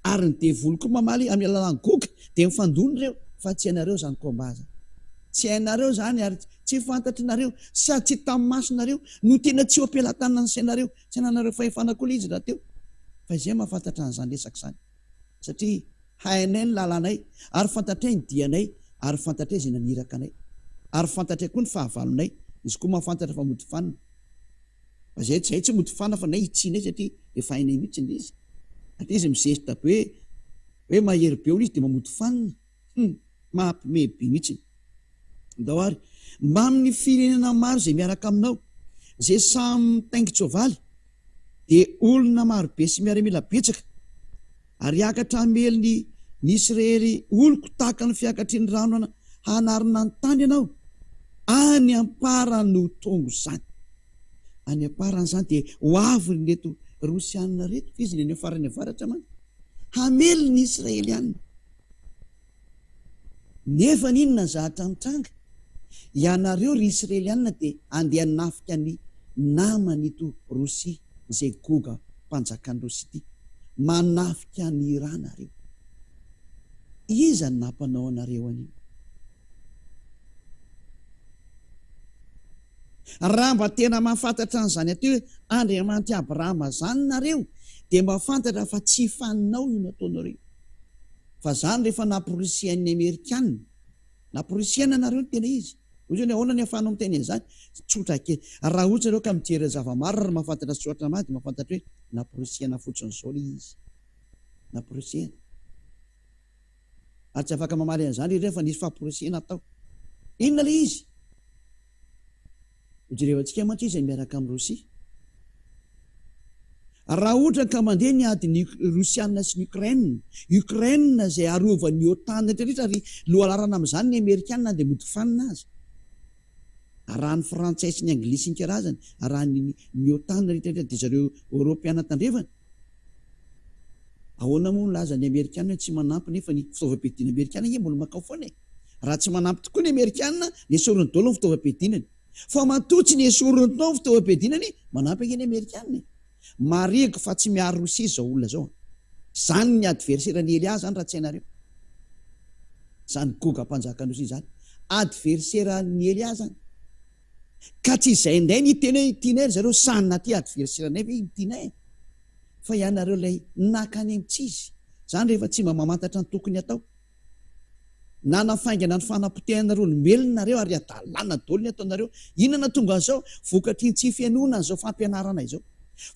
[SPEAKER 2] Ary ny devoly koa mamaly amin'ny alalan'ny Goga. Dia mifandony ireo fa tsy hainareo zany kombaza. Tsy hainareo zany ary tsy fantatrinareo sady tsy tamin'ny masonareo no tena tsy oampelantanana ny sainareo. Tsy hananareo fahefana koa izy raha teo. Fa izay mahafantatra an'izany resaka izany. Satria hainay ny lalanay ary fantatray ny dianay ary fantatray izay naniraka anay ary fantatray koa ny fahavalonay. Izy koa mahafantatra fa mody fanina. Fa zay tsy mody fanina fa nay itsinay satria efa hainay mihitsy ny izy. At izy mizesitra be hoe mahery be olo izy dia mamody fanina. Mahampime be mihitsy. Ndao ary mba amin'ny firenena maro izay miaraka aminao, izay samy mitaingin-tsoavaly, dia olona maro be sy miaramila betsaka. Ary akatra hamely ny Israely oloko tahaka ny fiakatry ny rano hanarina ny tany ianao. Any ampara no tongo izany. Any amparany izany dia ho avy reto Rosianina reto. Izy ny farany avaratra man. Hamely ny Israeliana. Nefa n'inona zahatra mitranga. Ianareo ry Israeliana dia andeha nafika ny naman'ito Rosia izay Goga mpanjakan'ny Rosia ity. Manafika ny Iran nareo. Iza ny nampanao anareo an'io? Raha mba tena mahafantatra an'izany aty hoe Andriamanitra Abrahama zany nareo, dia mahafantatra fa tsy faninao io nataonareo. Fa zany rehefa naporisian'ny Amerikanina, naporisiana nareo ny tena izy. Ozy hoe ahoana ny ahafahanao miteny an'izany? Tsotra kely. Raha ohatra ireo ka mijery zava-maro ary mahafantatra soratra mady, mahafantatra hoe naporisiana fotsiny izao ilay izy. Naporisiana. Ary tsy afaka mamaly an'izany ireo fa nisy famporisiana tao. Inona ilay izy? Hojerevantsika mantsy izy miaraka amin'ny Rosia. Raha ohatra ka mandeha ny adiny Rosianina sy ny Ukraine izay arovan'ny OTAN rehetrarehetra ary lohalarana amin'izany ny Amerikanina dia mody fanina azy. Raha ny Frantsay sy ny Anglisy ny karazany, raha ny OTAN rehetrarehetra dia zareo Europeana tandrevana. Ahoana moa laza ny Amerikanina tsy manampy nefa ny fitaovam-piadina Amerikanina izy mbola makao foana. Raha tsy manampy tokoa ny Amerikanina, ny esoriny daholo ny fitaovam-piadinany. Fa matotsy ny esoriny tao ny fitaovam-piadinany, manampy ny Amerikanina. Mariko fa tsy miaro Rosia izao olona izao. Zany ny adversaire-ny Elia zany raha tsy hainareo. Zany Goga mpanjakan'ny Rosia zany. Adversaire-ny Elia zany. Ka tsy izay indray ny tena tianay zareo sanina ty adversaire-nay ve tianay. Fa ianareo ilay nakany amints'izy. Zany rehefa tsy mba mamantatra ny tokony atao. Na nafaingana ny fanapotehana olombelona nareo ary adalana daholo ny ataonareo. Inona tonga an'izao? Vokatry ny tsy fianoana an'izao fampianarana izao.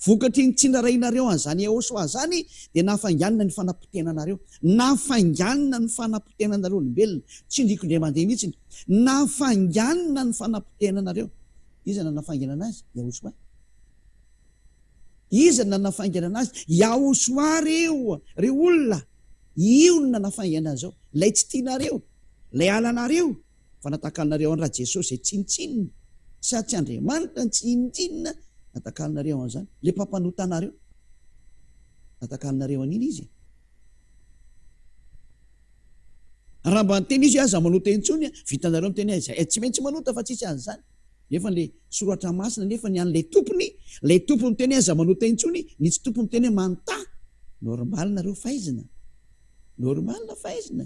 [SPEAKER 2] Vokatry ny tsy narainareo an'izany Ahosoa zany dia nafainganina ny fanapotehana. Nafainganina ny fanapotehana olombelona. Tsy ndriko indray mandeha mihitsy. Nafainganina ny fanapotehana. Iza na nafaingana anazy? Ahosoa. Iza na nafaingana anazy? Ahosoa reo olona. Io na nafaingana zao. Lay tsy tianareo, lay alanareo, fa natakalinareo an'i raha Jesosy izay tsinitsinina. Sady tsy Andriamanitra ny tsinitsinina, natakalinareo an'izany. Le mpampanotanareo, natakalinareo an'iny izy. Raha mba ny teny izy aza manota intsony, vitanareo miteny izay tsy maintsy manota fa tsisy an'izany. nefa le soratra masina nefa ny an'lay tompony teny aza manota intsony ny tsy tompony teny hoe manontà. Normal nareo fahaizina, normal fahaizina.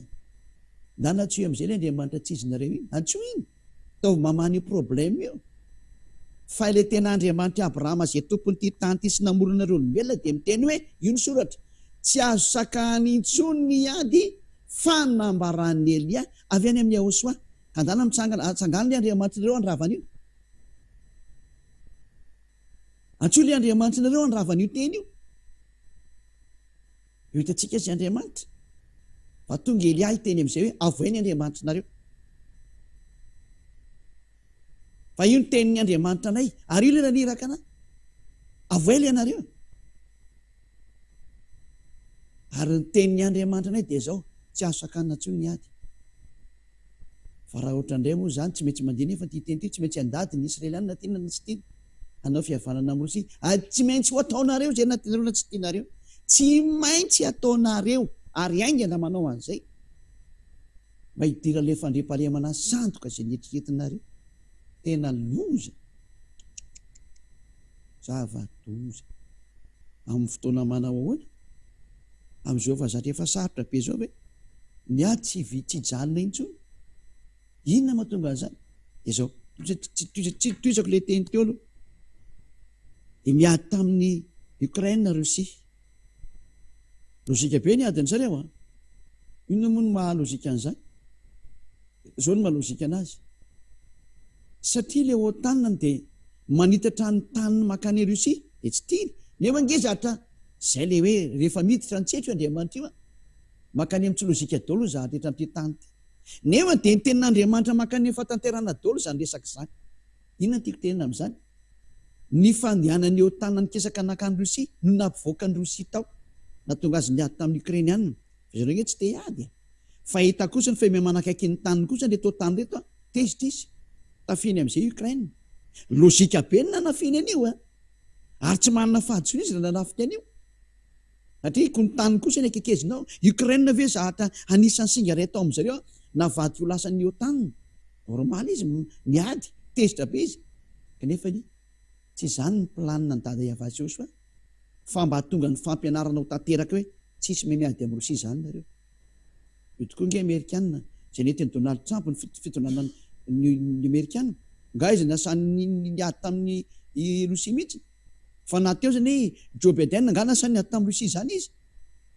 [SPEAKER 2] Na natsoy am'izay le Andriamanitra tsy izy nareo iny, antsoiny tao mamany problème io. Fa ilay tena Andriamanitra Abrahama zay tompony ty tany ty sy namoronareo olombelona dia miteny hoe io ny soratra, tsy azo sakany intsony ny ady fa nambaran'ny Elia avy any amin'ny Ahosoa. Andana mitsangana le Andriamanitra nareo andravana io. Antsoy le Andriamanitra nareo andravana io teny io. Io hitantsika sy Andriamanitra. Fa tonga Elia hiteny amin'izay hoe avoay ny Andriamanitra nareo. Fa io ny tenin'ny Andriamanitra anay, ary io le naniraka anay. Avoay le anareo. Ary ny tenin'ny Andriamanitra anay dia zao, tsy azo sakana intsony ny ady. Fa raha ohatra indray moa zany tsy maintsy mandeha nefa ty teny ty tsy maintsy andady ny Israelianina tiana na tsy tiana. Hanao fihavanana amin'ny Rosia, tsy maintsy ho ataonareo zay natinareo na tsy tianareo. Tsy maintsy ataonareo ary aingana manao an'izay. Mba hidira le fandriam-pahalemana sandoka zay nieritreretinareo. Tena loza. Zava-doza. Amin'ny fotoana manao ahoana? Amin'izao fa zatra efa sarotra be zao hoe ny ady tsy hijanona intsony. Inona mahatonga an'izany? Izao toizako le teny teo aloha. Dia niady tamin'ny Ukraine Rosia. Lozika be ny adiny zareo a. Inona moa no mahalozika an'izany? Izao no mahalozika anazy. Satria ilay OTAN dia manitatra ny taniny makany Rosia dia tsy tiany. Nefa ngezatra izay le hoe rehefa miditra ny tsetro Andriamanitra io makany amin'ny tsilozika daholo zahatra etra amin'ity tany ity. Nefa dia ny tenin'Andriamanitra makany amin'ny fahatanterana daholo izany resaka izany. Inona tiako tenina amin'izany? Ny fandehanan'ny OTAN nikesaka nakany Rosia no nampivoaka ny Rosia tao. Nahatonga azy niady tamin'ny Ukrainianina. Zareo hoe tsy te hiady. Fa hita kosa ny fehme manakaiky ny taniny kosa reto OTAN reto tezitra izy. Tafiny amin'izay Ukraine. Lozika be ny nanafiny an'io a. Ary tsy manana fahaditsona izy raha nanafika an'io. Satria ko ny taniny kosa ny akekezinao. Ukraine ve zahatra anisan'ny singa iray tao amin'izareo navady ho lasan'ny OTAN. Normal izy niady, tezitra be izy. Kanefa tsy izany ny planina ny dada Iavasy Joshua. Fa mba tonga ny fampianarana ho tanteraka hoe tsisy miady amin'ny Rosia izany nareo. Io tokoa nge Amerikanina, izay netiny Donald Trump ny fitonanany ny Amerikanina. Nga izy nasany niady tamin'ny Rosia mihitsy. Fa nateo zany hoe Joe Biden nga nasany niady tamin'ny Rosia izany izy.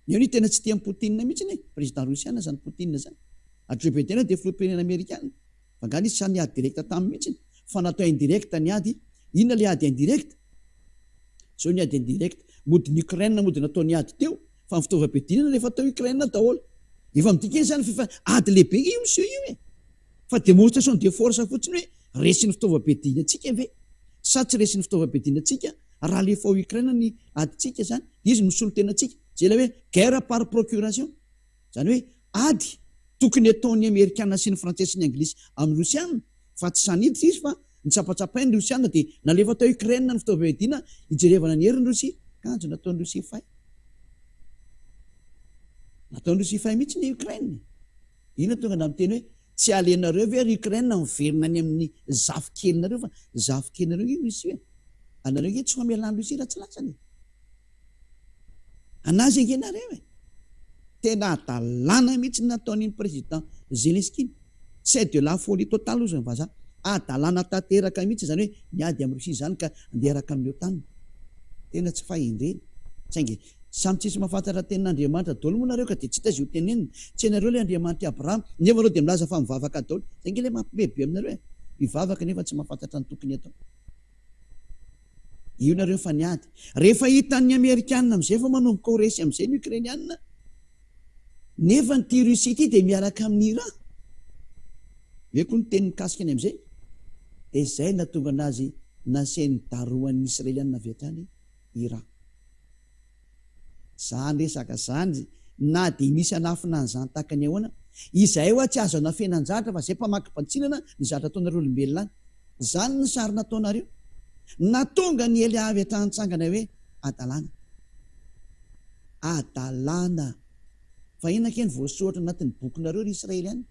[SPEAKER 2] Io ny tena tsy tia Poutine mihitsy ny président Rosiana zany Poutine zany. Joe Biden dia filoha-pirenena Amerikanina. Fa nga izy sany niady direkta tamin'ny mihitsy. Fa natao indirekta niady. Inona le ady indirekta? Zao niady indirekta. Mody ny Ukraine mody natao niady teo. Fa ny fitaovam-piadinana rehefa tao Ukraine daholo. Efa midika zany ady lehibe io misy io e. Fa démonstration de force fotsiny hoe resin'ny fitaovam-piadinantsika ve? Sa tsy resin'ny fitaovam-piadinantsika raha le fa Ukraine ny aditsika zany, izy misolo tenantsika. Zay le hoe guerre par procuration. Zany hoe ady tokony ataon'ny Amerikanina sy ny Frantsay sy ny Anglisy amin'ny Rosiana. Fa tsy saniditra izy fa nitsapatsapainy Rosiana dia nalefa tao Ukraine ny fitaovam-piadina hijerevana ny herin'ny Rosia. Kanjo nataon'ny Rosia fay. Nataon'ny Rosia fay mihitsy ny Ukraine. Ina tonga namiteny hoe tsy alenareo ve ry Ukraine miverina any amin'ny zafikely-nareo fa zafikely-nareo io misy hoe anareo nge tsy ho amelan'ny Rosia raha tsy latsany. Anazy engenareo e. Tena adalàna mihitsy nataon'ny président Zelensky. C'est de la folie totale ozy ny vazaha. Adalàna tanteraka mihitsy zany hoe niady amin'ny Rosia zany ka andeha araka amin'ny OTAN. Tena tsy fahendreny. Saingy samy tsisy mahafantatra tenin'Andriamanitra daholo moa nareo ka dia tsy hita izy ho tenenina. Tsy ianareo le Andriamanitra Abrahama, nefa anareo dia milaza fa mivavaka daholo. Zay nge le mampibebe aminareo e. Mivavaka nefa tsy mahafantatra ny tokony atao. Io nareo fa niady. Rehefa hitan'ny Amerikanina amin'izay fa manomboka ho resy amin'izay ny Ukrainianina. Nefa ny ty Rosia ity dia miaraka amin'ny Iran. Hoe koa ny teny mikasikany amin'izay. Dia izay nahatonga anazy nasain'ny daroan'ny Israelianina avy hatrany Iran. Zany resaka zany na dia misy anafina an'izany tahaka ny ahoana. Izay hoa tsy azo anafenan-jahatra fa izay mpamaky-pantsinana ny zatra ataonareo olombelona any. Zany ny sary nataonareo. Natonga ny Elia avy hatrany nitsangana hoe adalàna. Adalàna. Fa inona ke ny voasoratra anatin'ny bokinareo ry Israeliana?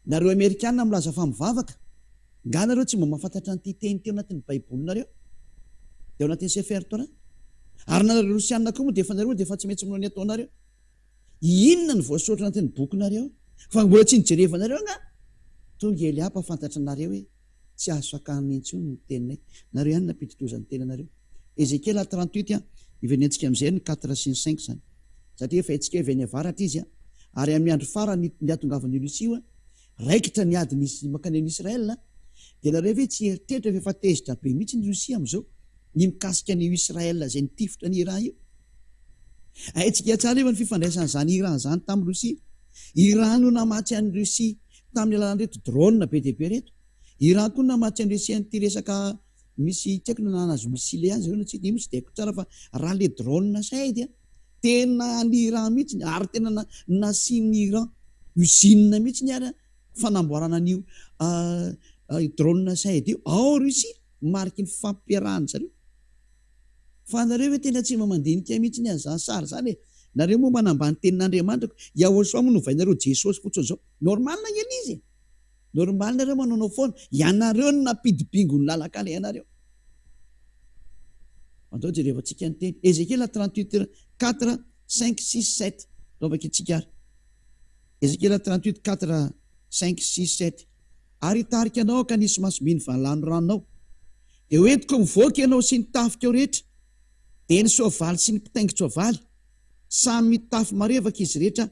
[SPEAKER 2] Nareo Amerikanina milaza fa mivavaka. Nga nareo tsy mba mahafantatra nyity teny teo anatin'ny baibolinareo teo anatin'ny sefer taona ary nareo rosianina koa moa dia efa nareo dia efa tsy maintsy manao ny ataonareo. Inona ny voasoratra anatin'ny bokinareo fa mbola tsy nijerevanareo nga tonga ely apa fantatra nareo hoe tsy azo sakany intsony ny teninay. Nareo ihany nampiditozan'ny tenanareo. Ezekiela 38 ivenentsika amin'izay ny 4 sy ny 5 zany satria efa etsika hoe veny avaratra izy ary amin'ny andro farany niatongavan'ny Rosia raikitra ny ady nisy makany an'Israël dia nareo ve tsy eritreritra fa efa tezitra be mihitsy ny Rosia amin'izao ny mikasika ny Israël izay nitifitra ny Iran io. Haintsika tsara efa ny fifandraisan'izany Iran zany tamin'ny Rosia. Iran no namatsy an'ny Rosia tamin'ny alalan'ireto drone be dia be reto. Iran koa namatsy an'ny Rosia n'ity resaka misy tsy haiko na nazo misile azy ireo na tsy dia haiko tsara fa raha le drone saidy tena ny Iran mihitsy ary tena nasian'ny Iran usine mihitsy ny ara fanamboarana an'io drone saidy io ao Rosia mariky ny fampiarahany zareo. Fa nareo hoe tena tsy mamandinika mihitsy ny azany sary zany nareo moa manambany tenin'Andriamanitra Yahoshua moa novainareo Jesosy fotsiny zao normal na ngely izy normal nareo manao foana ianareo no napidibingo ny lalakala ianareo. Andao jerevantsika ny teny Ezekiela 38 4 5 6 7 taovaka itsika ary Ezekiela 38 4 5 6 7 ary tarika anao ka nisy masobiny valano ranonao dia hoentiko mivoaka ianao sy ny tafika ao rehetra dia ny soavaly sy ny mpitaingy soavaly samy mitafy marevaka izy rehetra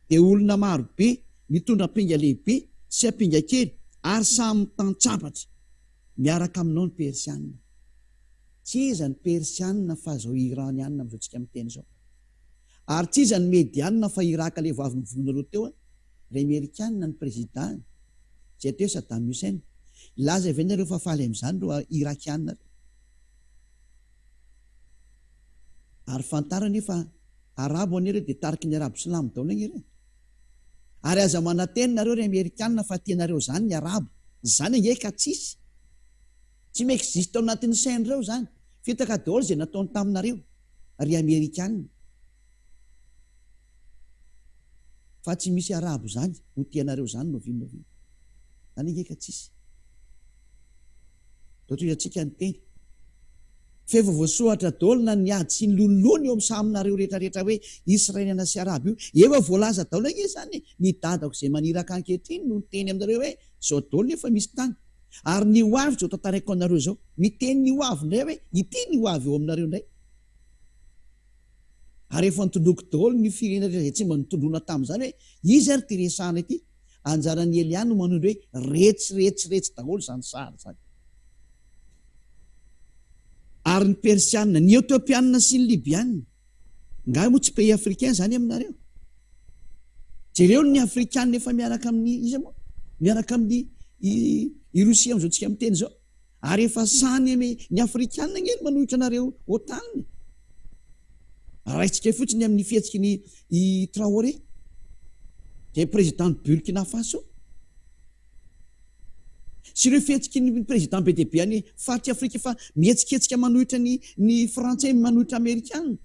[SPEAKER 2] dia olona maro be mitondra ampinga lehibe sy ampinga kely ary samy mitantsapatra miaraka aminao ny persianina. Tsy iza ny persianina fa zao iranianina amin'izao tsika miteny zao ary tsy iza ny medianina fa Iraka le vavy nivolonareo teo ry amerikanina ny président zay teo Saddam Hussein laza venareo fa faly amin'izany reo irakianina ary fantarany fa arabo an'ireo dia tariky ny arabo silamo daholo ireo ary aza mananteny nareo ry amerikanina fa tianareo zany ny arabo zany angeka tsy m'existe ao anatin'ny sain'ireo zany fitaka daholo izay nataony taminareo ry amerikanina fa tsy misy arabo zany ho tianareo zany novinovino zany angeka tsisy. Totoizantsika ny teny fa efa voasoratra daholo na ny ady sy ny lolony eo amin'ny saminareo rehetrarehetra hoe israeliana sy arabo io efa voalaza daholo anie zany ny dadako izay maniraka ankehitriny no teny aminareo hoe zao daholo efa misy tany ary ny hoavy zao tantaraiko anareo zao miteny ny hoavy indray hoe ity ny hoavy eo aminareo indray ary efa nitondroko daholo ny firenena izay tsy mba nitondrona tamin'izany hoe izy ary ty resahana ity anjaran'ny Eliana no manondro hoe retsy daholo zany sary zany. Ary ny persianina ny etiopianina sy ny libianina nga moa tsy pays africain zany aminareo jereo ny afrikanina efa miaraka amin'ny izy moa miaraka amin'ny i Rosia amin'izao tsika miteny zao ary efa sany ny afrikanina ngely manohitra anareo otaniny raitsika fotsiny amin'ny fihetsiky ny Traoré dia président Burkina Faso sy ireo fihetsiky ny président be dia be any faritry Afrika fa mihetsikehtsika manohitra ny frantsay manohitra amerikanina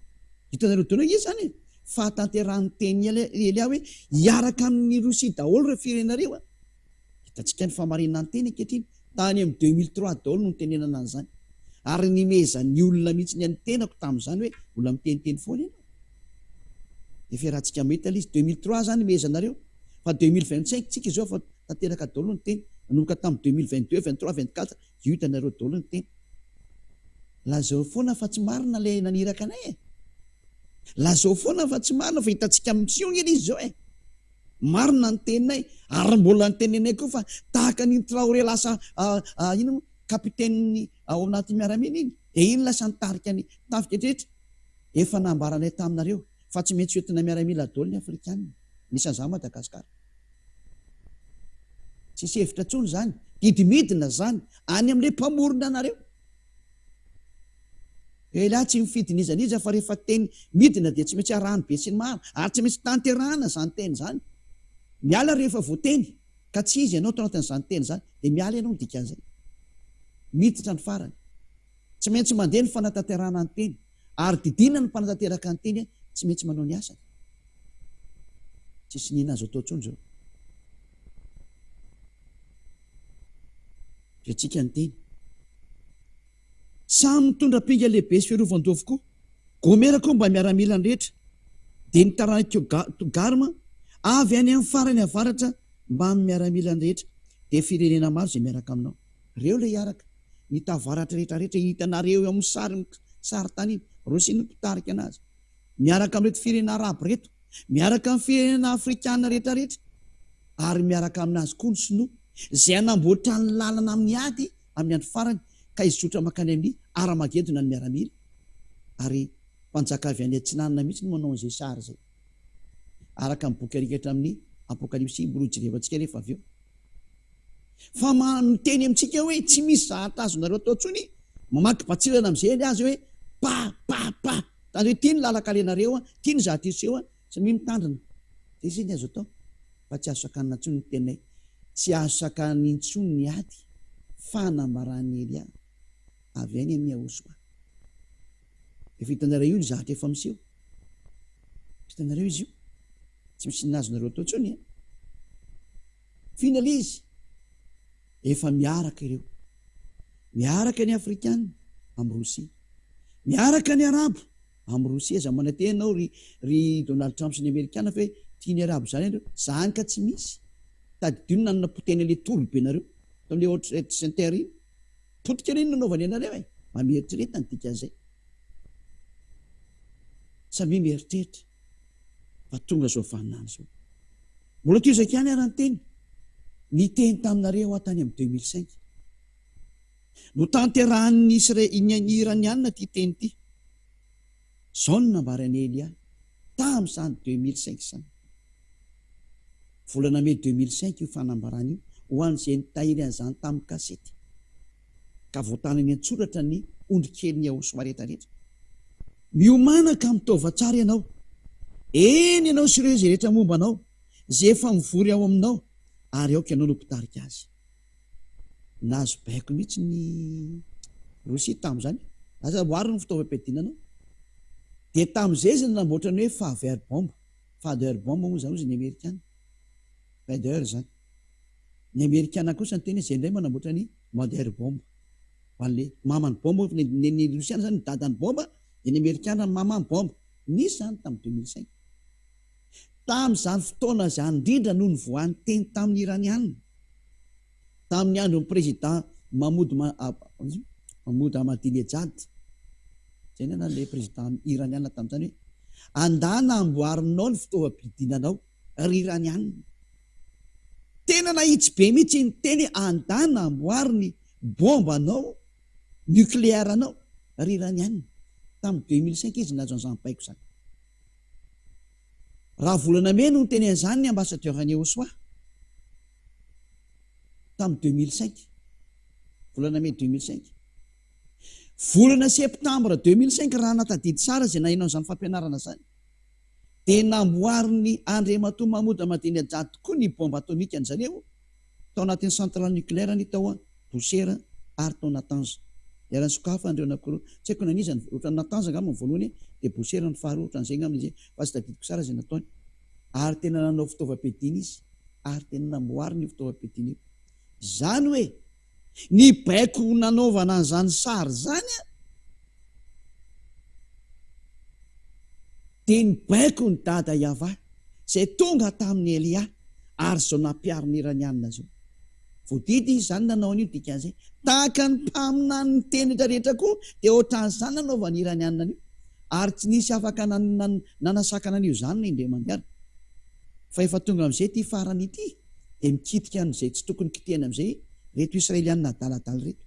[SPEAKER 2] hitanareo daholo izy zany fa tanterahany teny Elia hoe hiaraka amin'ny Rosia daholo ireo firenareo hitantsika ny famarinana ny teny ankehitriny tany amin'ny 2003 daholo no nitenenana an'izany ary nimezan'ny olona mihitsy ny tenako tamin'izany hoe olona miteniteny foana ianao efa rahantsika mahita izy 2003 zany mezanareo fa 2025 tsika izao fa tanteraka daholo ny teny nanomboka tamin'ny 2022 23 24 io hitanareo daholo ny teny lazao foana fa tsy marina le naniraka anay lazao foana fa tsy marina fa hitantsika mision ely izy zao marina ny teninay ary mbola ny tenenay koa fa tahaka ny Traoré lasa ino kapitainy ao anaty miaramila iny dia iny lasa nitarika ny tafika drehetra efa nambaranay taminareo fa tsy maintsy hoentina miaramila daholo ny afrikanina nisan'izany Madagasikara tsisy hevitra tsony zany didimidina zany any amin'le mpamorona anareo elahy tsy mifidinizaniza fa rehefa teny midina dia tsy maintsy arahany be sy ny maro ary tsy maintsy tanterahana zany teny zany miala rehefa voateny ka tsy izy ianao tao anatin'izany teny zany dia miala ianao midikan'izay miditra ny farany tsy maintsy mandeha ny fanatanterahana ny teny ary didina ny mpanatanteraka ny teny tsy maintsy manao ny asany tsisy nina azo atao tsony zao Retsika ny teny. Samy mitondra pinga lehibe sy fiarovan-doha avokoa. Gomera koa mba miaramila ny rehetra. Dia ny Togarma avy any amin'ny farany avaratra mba miaramila ny rehetra. Dia firenena maro izay miaraka aminao. Reo ilay hiaraka. Ny tavaratra rehetrarehetra hitanareo amin'ny sary tany iny. Rosy ny mpitarika anazy. Miaraka amin'reto firenena arabo reto. Miaraka amin'ny firenena afrikana rehetrarehetra. Ary miaraka aminazy koa ny sinoa. Izay anamboatra ny lalana amin'ny ady amin'ny andro farany. Ka izotra makany amin'ny Aramagedona ny miaramila. Ary mpanjaka avy any antsinanana mihitsy no manao an'izay sary izay. Araka ny boky arikatra amin'ny Apokalipsy borojirevantsika rehefa avy eo. Fa miteny amintsika hoe tsy misy zahatra azonareo atao intsony. Mamaky batsirana amin'izay azy hoe pa. Tany hoe tia ny lalakalenareo, tia ny zahatitseo, sy mitandrina. Dia izay ny azo atao. Fa tsy azo sakanina intsony ny tenay. Tsy azo sakanina intsony ny ady. Fanambarany Elia. Avy any amin'ny Ahosoa. Efa hitanareo io ny zahatra efa miseho. Hitanareo izy io. Tsy misy nazonareo atao intsony. Fina ilay izy. Efa miaraka ireo. Miaraka ny Afrikana amin'ny Rosia. Miaraka ny Arabo amin'ny Rosia. Za manantenao ry Donald Trump sy ny Amerikana fa hoe tia ny Arabo izany andreo. Zany ka tsy misy. Tadidino nanana poteny ilay torobe nareo. Tamin'ilay World Center iny. Potika reny nanaovany anareo e. Mameritreretina ny dikan'izay. Samy mieritreritra. Fa tonga zao vaninany zao. Mbola toy izay ihany ary ny teny. Ny teny taminareo tany amin'ny 2005. No tanterahan'ny Iranianina ty teny ity. Zao no nambarany Elia tamin'izany 2005 izany. Volana May 2005 io fanambarany io ho an'izay nitahiry an'izany tamin'ny kasety. Ka voatanany an-tsoratra ny ondrikely Ahosoa rehetrarehetra. Miomanaka mitaova tsara ianao. Eny ianao sy ireo izay rehetra momba anao, izay efa mivory ao aminao, ary aoka ianao no mpitarika azy. Nazo baiko mihitsy ny Rosia tamin'izany. Aza boary ny fitaovam-piadinanao. Dia tamin'izay izy namboatra ny hoe Fader-bomba. Fader-bomba moa izany ny Amerikana. Fader zany. Ny Amerikana kosa ny teny izay indray manamboatra ny Mother-bomba. An'ilay mamany bomba. Ny Rosiana zany ny dadany bomba. Ny Amerikana ny mamany bomba. Nisy zany tamin'ny 2005. Tamin'izany fotoana izany indrindra no nivoahan'ny teny tamin'ny Iranianina. Tamin'ny andron'ny président Mahmoud Ahmadinejad. Izay ny an'ilay président Iranianina tamin'izany hoe andana amboarinao ny fitaovam-pidinanao ry Iranianina. Tena nahitsy be mihitsy ny teny andana amboariny bombanao nucléairanao ry Iranianina. Tamin'ny 2005 izy nazo an'izany baiko izany. Raha volana May no teny an'izany ny ambassadeur-ny Ahosoa. Tamin'ny 2005. Volana May 2005. Volana Septambra 2005 raha natadidy tsara izay nahinao izany fampianarana izany. Dia namboariny Andriamatoa Mahmoud Ahmadinejad koa ny bomba atomika an'izareo. Tao anatin'ny centrale nucléaire ny tao Boucher ary tao Natanz. Iarany sokafa andreo anankiroa. Tsy haiko na nizany ohatran'ny Natanz angamba voalohany dia Boucher ny faharoa ohatran'izay angamba izay fa tsy tadidiko tsara izay nataony. Ary tena nanao fitaovam-piadina izy. Ary tena namboary ny fitaovam-piadina io. Zany hoe ny baiko nanaovana an'izany sary zany dia ny baiko ny dada Yava izay tonga tamin'ny Elia ary zao nampiariny Iranianina zao. Voadidy izany nanao an'io dikan'izay. Tahaka ny mpaminany ny teny rehetrarehetra koa dia ohatran'izany nanaovany Iranianina io. Ary tsy nisy afaka nanasakana an'io zany ny indray manjara. Fa efa tonga amin'izay ty farany ity dia mikitika an'izay tsy tokony kitihana amin'izay reto Israelianina adaladala reto.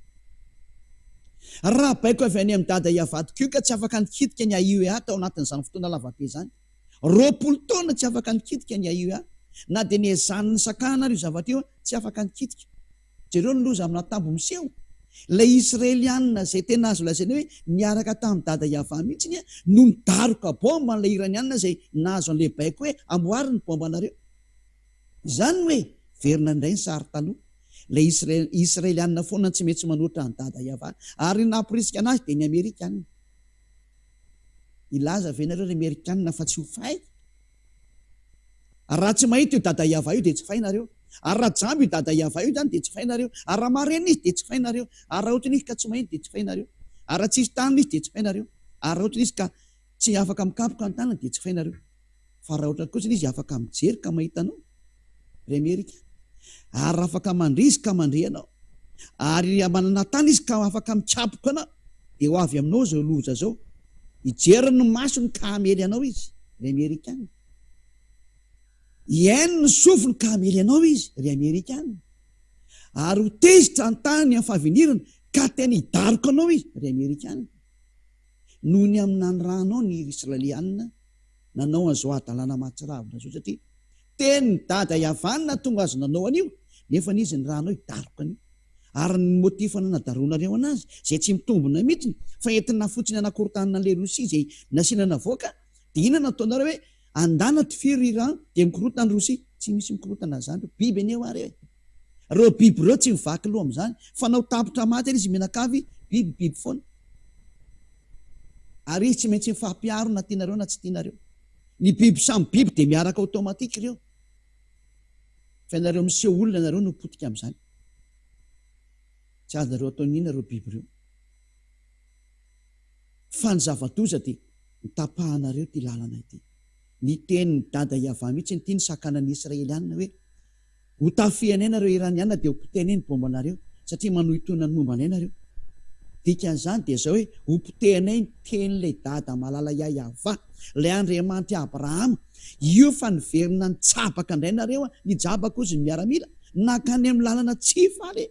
[SPEAKER 2] Raha baiko avy any amin'ny dada Yavady koa ka tsy afaka nikitika ny AIEA tao anatin'izany fotoana lavabe izany. 20 taona tsy afaka nikitika ny AIEA. Na dia ny zanony sakana io zavatra io tsy afaka nikitika. Jereo ny loza amina tambo miseho. Ilay Israelianina izay tena azo lazaina hoe niaraka tamin'ny dada Yava mihitsy no nidaroka bomba n'ilay Iranianina izay nahazo an'ilay baiko hoe amboary ny bomba anareo. Izany hoe verina indray ny sary taloha. Ilay Israelianina foana tsy mety manoatra ny dada Yava. Ary namporisika anazy dia ny Amerikanina. Ilaza venareo ny Amerikanina fa tsy ho fay. Raha tsy mahita io dada Yava io dia tsy fainareo. Ary raha jamby dada iava io zany dia tsy fainareo, ary raha marena izy dia tsy fainareo, ary raha ohatra izy ka tsy maheno dia tsy fainareo, ary raha tsisy tanana izy dia tsy fainareo, ary raha ohatra izy ka tsy afaka mikapoka ny tanana dia tsy fainareo. Fa raha ohatra kosa izy afaka mijery ka mahita anao, ry Amerika, ary raha afaka mandry izy ka mandre anao, ary manana tana izy ka afaka mitsapoka anao, dia ho avy aminao zao loza zao, hijeriny ny masony ka hamely anao izy, ry Amerikana. Iaino ny sofiny ka hamely anao izy, ry Amerikana. Ary ho tezitra ny tany amin'ny fahavinirana ka tena hidaroko anao izy, ry Amerikana. Noho ny amin'ny nanonao ny Israelianina, nanao an'izao adalana mahatsiravina zao, satria teny ny dada iavanina tonga azy nanao an'io, nefa n'izy ny ranao hidaroko an'io. Ary ny motifana nadaronareo anazy izay tsy mitombona mihitsy, fa entina fotsiny anakorontanana an'ilay Rosia izay nasiana navoaka, dia inona nataonareo hoe andana tifiry Iran dia mikorotana Rosia? Tsy misy mikorotana zany, biby aneo ary reo biby ireo tsy mivaky loha amin'izany, fa nao tapitra maty izy menakavy, biby foana. Ary izy tsy maintsy mifampiaro na tianareo na tsy tianareo. Ny biby samy biby dia miaraka automatika ireo. Fa ianareo miseho olona ianareo no potika amin'izany. Tsy azonareo atao inona ireo biby ireo. Fa ny zava-doza dia mitapahanareo ity lalana ity. Ny tenin'ny dada iava mihitsy ny tiany sakanan'ny Israelianina hoe ho tafiana nareo Iraniana dia ho potehana ny bombanareo satria manohitona ny momba anareo. Dikan'izany dia izao hoe ho potehana ny tenin'ilay dada malala Yahva, ilay Andriamanitra Abrahama. Io fa niverina ny tsabaka indray nareo, ny jabaka ozy ny miaramila nakany amin'ny lalana tsy faly.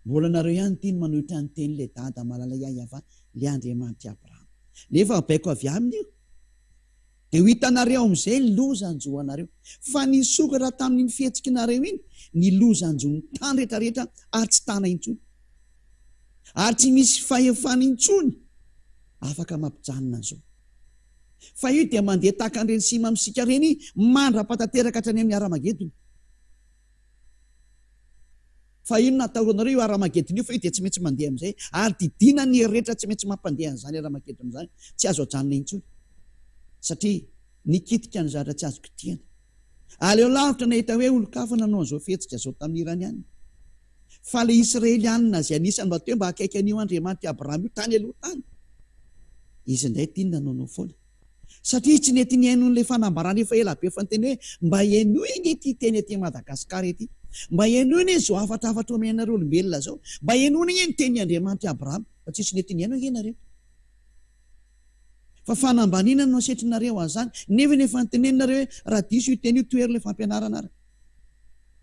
[SPEAKER 2] Mbola nareo ihany tiany manohitra ny tenin'ilay dada malala Yahva, ilay Andriamanitra Abrahama. Nefa baiko avy aminy io dia ho hitanareo amin'izay ny lozanjoanareo. Fa nisokatra tamin'ny fihetsikinareo iny ny lozanjoan'ny tany rehetrarehetra ary tsy tana intsony, ary tsy misy fahefana intsony afaka mampijanona an'izao. Fa io dia mandeha tahaka an'ireny sima misika ireny mandra-patateraka hatrany amin'ny Aramagedona. Fa ino nataonareo io Aramagedona io? Fa io dia tsy maintsy mandeha amin'izay, ary didina ny rehetra tsy maintsy mampandeha an'izany Aramagedona izany, tsy azo ajanona intsony, satria nikitika ny zavatra tsy azo kitihana. Aleo lavitra nahita hoe olon-kafa nanao an'izao fihetsika izao tamin'ny Iraniana. Fa ilay Israelianina izay anisany mba teo mba akaiky an'io Andriamanitra Abrahama io tany aloha tany, izy indray tiany nanao foana, satria tsy nety niainon'ilay fanambarana efa ela be fa niteny hoe mba haino iny ity teny ety Madagasikara ety, mba haino iny izao afatra omenareo olombelona izao, mba haino iny ny teny Andriamanitra Abrahama, fa tsisy nety niaino ianareo. Fa fanambanina no asetrinareo an'izany, nefa nitenenareo hoe raha diso io teny io toery ilay fampianarana ary.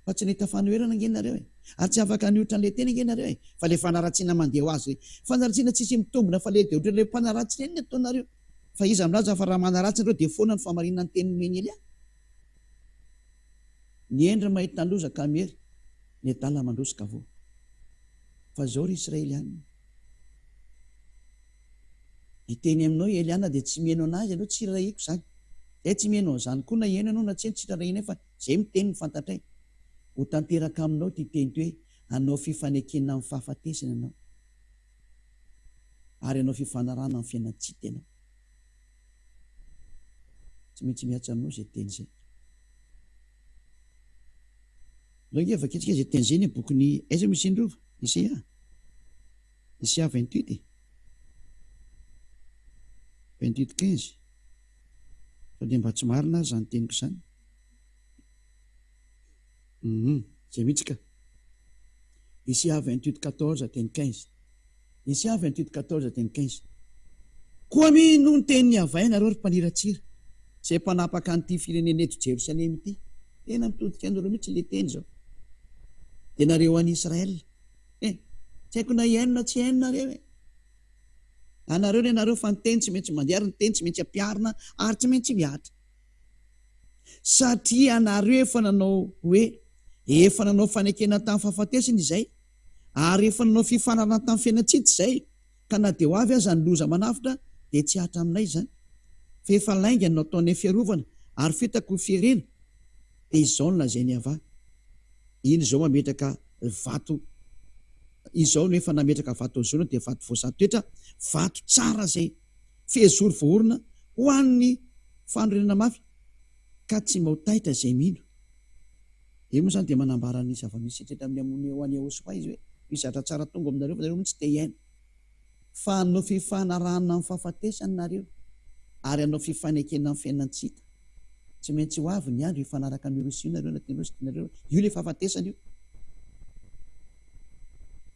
[SPEAKER 2] Fa tsy nahita fanoherana ngenareo ary tsy afaka niotra an'ilay teny ngenareo fa ilay fanaratsiana mandeha ho azy, fanaratsiana tsisy mitombona fa ilay dia ohatran'ilay mpanaratsiny eny ataonareo. Fa iza milaza fa raha manaratsiny ireo dia foana ny famarinana ny teny meny Elia. Ny endry mahita ny loza ka mery, ny adala mandrosika avoa. Fa izao ry Israelianina, hiteny aminao Eliana dia tsy mihaino anazy ianao, tsy rarahiko izany. Izay tsy mihaino an'izany koa na hiaino ianao na tsy haino tsy rarahina fa izay miteny ny fantatray. Ho tanteraka aminao ty teny hoe hanao fifanekena amin'ny fahafatesana ianao, ary hanao fifanarana amin'ny fiainatsika ianao. Tsy maintsy mihatsa aminao izay teny izay. Loha vakitsika izay teny izay ny boky aiza misy indrova? Isaia 28 28:15. Sao dia mba tsy marina izany teniko izany. Izay mihitsy ka. Isaia 28:14 teny 15. Isaia 28:14 teny 15. Koa mino ny teny avay nareo ry mpaniratsira, izay mpanapaka an'ity firenena eto Jerosalema ity. Tena mitodika anareo mihitsy ilay teny izao. Dia nareo an'i Israel, tsy haiko na haino na tsy haino nareo anareo ny anareo fa ny teny tsy maintsy mandeha, ny teny tsy maintsy ampiarina ary tsy maintsy miatra. Satria anareo efa nanao hoe efa nanao fanekena tamin'ny fahafatesana izay, ary efa nanao fifanarana tamin'ny fiainatsitsy izay, ka na dia ho avy aza ny loza manafitra dia tsy hatra aminay izany. Fa efa lainga no nataonay fiarovana ary fitako fiherena. Dia izao no lazainy avy. Iny izao mametraka vato, izao no efa nametraka vato azona dia vato voazato toetra, vato tsara izay fehezoro voorona ho an'ny fanorenana mafy. ka tsy mahotaitra izay mino. Io moa zany dia manambara ny zava-misy etreta amin'ny amony ho any ahosoa izy hoe mizatra tsara tonga aminareo fa nareo tsy te hiaina. Fa hanao fifanarahana amin'ny fahafatesana nareo ary hanao fifanekena amin'ny fiainantsika. Tsy maintsy ho avy ny andro hifanaraka amin'ny Rosia nareo na teny nareo. Io le fahafatesana io.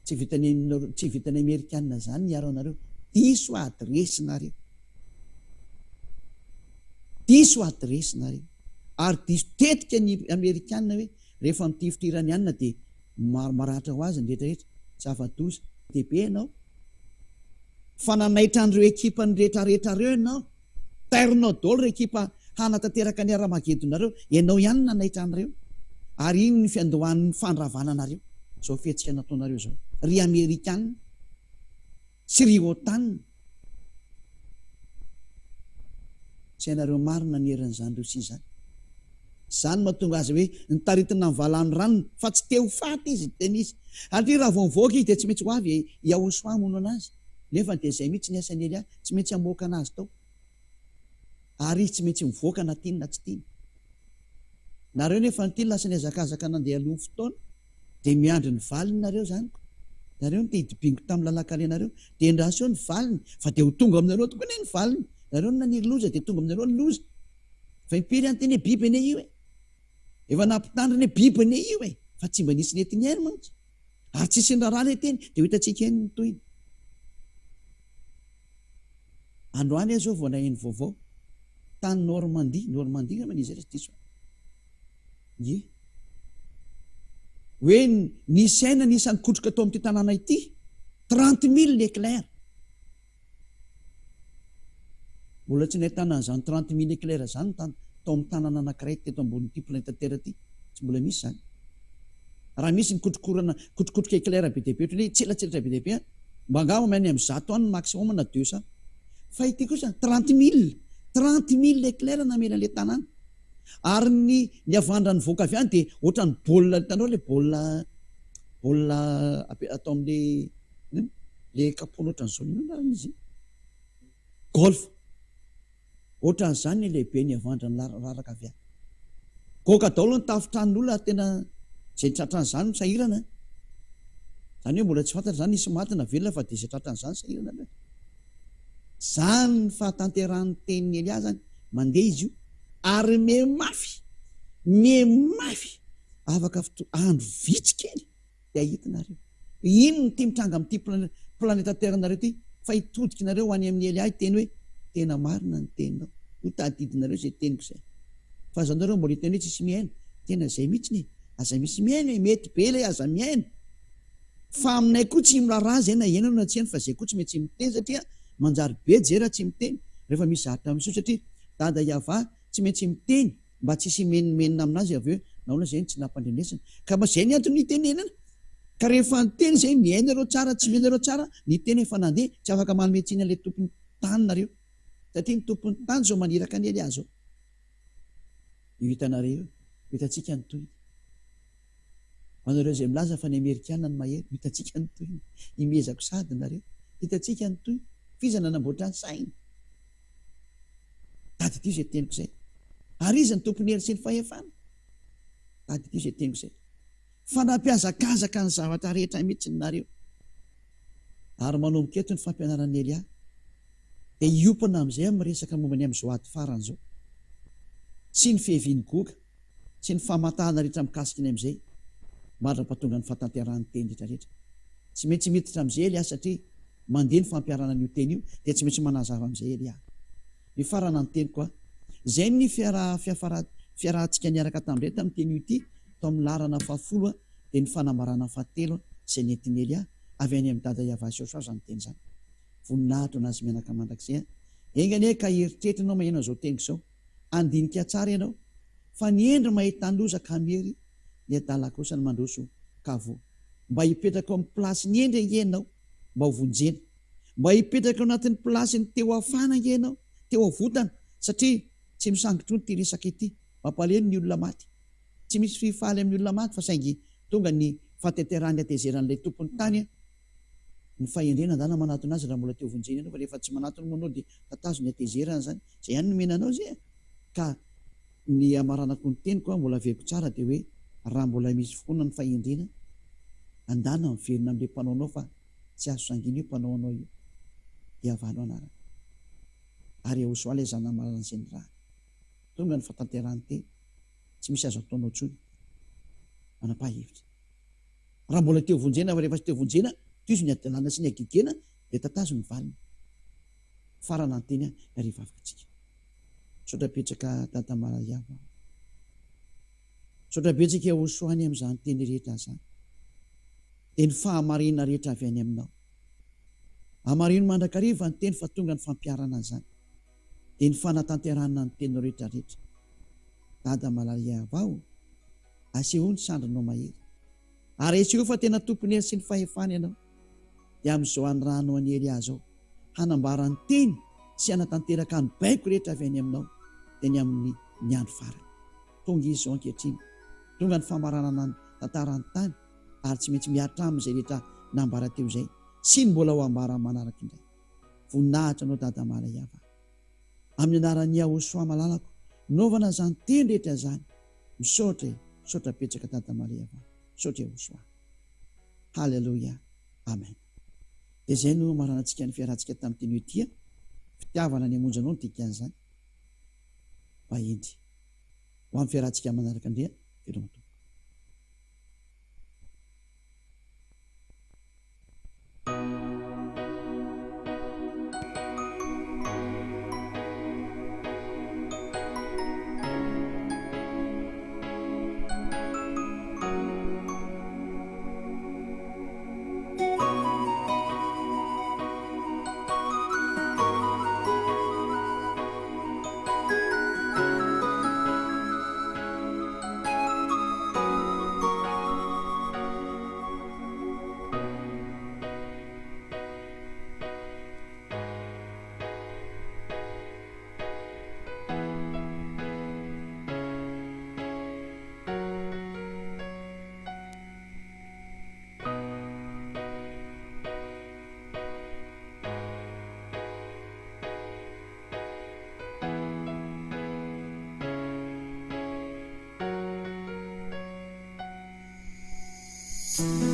[SPEAKER 2] Tsy vitany Amerikanina zany niaro anareo. Diso adresy nareo. Diso adresy nareo. Ary diso tetika ny Amerikanina hoe rehefa mitifitra iranianina dia maratra ho azy ny rehetrarehetra. Zava-doza dehibe ianao. Fa nanaitra an'ireo ekipa ny rehetrarehetra ireo ianao. Tairinao daholo ireo ekipa hanatanteraka ny ara-magedonareo. Ianao ihany nanaitra an'ireo. Ary iny ny fiandohan'ny fandravana nareo. Zao fihetsika nataonareo zao. Ry Amerikanina sy ry OTAN. Tsy hainareo marina ny herin'izany Rosia izany. Izany mahatonga azy hoe nitaritina ny valan'ny ranony fa tsy te ho faty izy teny izy. Ary raha vao mivoaka izy dia tsy maintsy ho avy Yahosoa hamono anazy. Nefa dia izay mihitsy ny asan'ny Elia, tsy maintsy hamoaka anazy tao. Ary izy tsy maintsy mivoaka na tiany na tsy tiany. Nareo nefa ny tiany lasa ny hazakazaka nandeha aloha ny fotoana dia miandry ny valiny nareo zany. Nareo ny te-hidibingo tamin'ny lalakalenareo dia ndraso ny valiny fa dia ho tonga aminareo tokoa ny valiny. Nareo no naniry loza dia tonga aminareo ny loza. Fa impiry any teny biby ane io e. Efa nampitandriny biby ane io e. Fa tsy mba nisy netiny ihany mantsy. Ary tsy sy ny raharaha le teny dia ho hitantsika ihany ny tohiny. Androany zao vao naheno vaovao tany Normandie ngamba izy resy diso. Ye. Hoe ny saina nisy nikotroka tao amin'ity tanàna ity 30,000 éclairs. Mbola tsy nahitana an'izany 30,000 éclairs zany tao amin'ny tanàna anankiray teto ambonin'ity planeta Terre ity. Tsy mbola misy zany. Raha misy ny kotrokotroka éclair be dehibe ohatran'ny tselatselatra be dehibe mba angamba mahay amin'ny 100 any maximum na 200. Fa ity kosa 30,000 éclairs namela ilay tanàna. Ary ny avandra ny voaka avy any dia ohatra ny baolina hitanao ilay baolina atao amin'ilay kapoana ohatran'izao izy golf. Ohatran'izany ny lehibe ny avandra ny raraka avy any. Goaka daholo ny tafitran'olona tena izay tratran'izany sahirana. Izany hoe mbola tsy fantatra izany nisy maty na velona fa dia izay tratran'izany sahirana. Izany ny fahatanteran'ny tenin'ny Elia zany mandeha izy io. Ary mefy afaka andro vitsy kely dia ahitinareo. Ino ny ty mitranga amin'ity planeta Terre nareo ty fa hitodika nareo ho any amin'ny Elia teny hoe tena marina ny teninao. Ho tadidinareo izay teniko izay. Fa zao nareo mbola hiteny hoe tsisy miaina. Tena izay mihitsy aza misy miaina mety be ilay aza miaina. Fa aminay koa tsy miraharaha izay na iainana na tsy hainy fa izay koa tsy maintsy miteny satria manjary be jera tsy miteny. Rehefa misy zatra amin'izao satria dada Yahva tsy maintsy miteny mba tsy hisy menimenina aminazy avy eo naona izay tsy nampandrenesana. Ka izay ny antony nitenenana. Ka rehefa niteny izay miainareo tsara tsy miainareo tsara ny teny efa nandeha tsy afaka manome tsiny ilay tompony tany nareo. Satria ny tompony tany zao maniraka ny Elia zao. Io hitanareo, hitantsika ny tohiny. Anareo izay milaza fa ny Amerikanina ny mahery, hitantsika ny tohiny. Imezako sady nareo, hitantsika ny tohiny. Fizana namboatra ny saina. Tady ity izay teniko izay. Ary izy ny tompony hery sy ny fahefana. Tady ity izay teniko izay. Fa nampiazakazaka ny zavatra rehetra mihitsy nareo. Ary manomboka eto ny fampianaran'ny Elia. Dia hiopana amin'izay miresaka momba ny amin'izao ady farany izao. Sy ny fiheviany goga, sy ny famatahana rehetra mikasika ny amin'izay. Mandra-pahatonga ny fahatanteran'ny teny rehetrarehetra. Tsy maintsy miditra amin'izay Elia satria mandeha ny fampiarana an'io teny io dia tsy maintsy manazava amin'izay Elia. Ny farana ny teny koa. Izay ny fiarahantsika niaraka tamin'indray tamin'ny teny io ity tao amin'ny laharana 10 dia ny fanambarana 7 izay nentin'ny Elia avy any amin'ny dada Yahva Sosoa izany teny izany. Voninahitra anazy menaka mandrakizay. Engany ka eritreritrinao maheno an'izao teniko izao. Andinika tsara ianao. Fa ny endry mahita ny loza ka mery ny adala kosa ny mandroso kavo. Mba hipetraka amin'ny plasy ny endry ianao mba ho vonjena. Mba hipetraka ao anatin'ny plasy ny teo afana ianao, teo avotana satria tsy misangitro ny ty resaka ity. Mampaleno ny olona maty. Tsy misy fifaly amin'ny olona maty fa saingy tonga ny fahatanterahany hatezeran'ilay tompony tany ny fahendrena dana manatona azy raha mbola teo vonjena ianao fa rehefa tsy manatona moa anao dia tatazo ny hatezerana zany. Izay ihany no menanao izay. Ka ny amaranako ny teniko a mbola veko tsara dia hoe raha mbola misy foana ny fahendrena andana miverina amin'le mpanaonao fa tsy azo sangina io mpanao anao io dia avano anaraka ary ahosoala izany amarana izay ny raha tonga ny fatanterahany teny tsy misy azo ataonao tsony manapa-hevitra raha mbola teo vonjena fa rehefa tsy teo vonjena toizo ny adalàna sy ny agegena dia tatazo ny valiny farana ny teny a rehefa afaka tsika sotra betsaka dada Mariava sotra betsaka hosoany amin'izany teny rehetra zany dia ny fahamarina rehetra avy any aminao hamarino mandrakariva ny teny fa tonga ny fampiarana zany dia ny fanatanterana ny teny rehetra rehetra dada Mariava ao aseho ny sandrinao mahery ary aseho fa tena tompony sy ny fahefany ianao dia amin'izao any rano any Eliazy ao hanambara ny teny sy hanatanteraka ny baiko rehetra avy any aminao dia ny amin'ny ny andro farany tonga izy zao ankehitriny tonga ny famaranana ny tantarany tany ary tsy maintsy miatra amin'izay rehetra nambara teo izay sy ny mbola ho ambara manaraka indray voninahitra anao dada Mariava amin'ny anaran'ny Ahosoa malalako naovana zany teny rehetra zany misaotra sotra petsaka dada Mariava sotra Ahosoa halleloia amen dia izay no maranantsika ny fiarantsika tamin'ny teny hoe tia fitiavana ny hamonjy anao no dikan'izany vahendy ho amin'ny fiarantsika manaraka indray velomato
[SPEAKER 3] Thank you.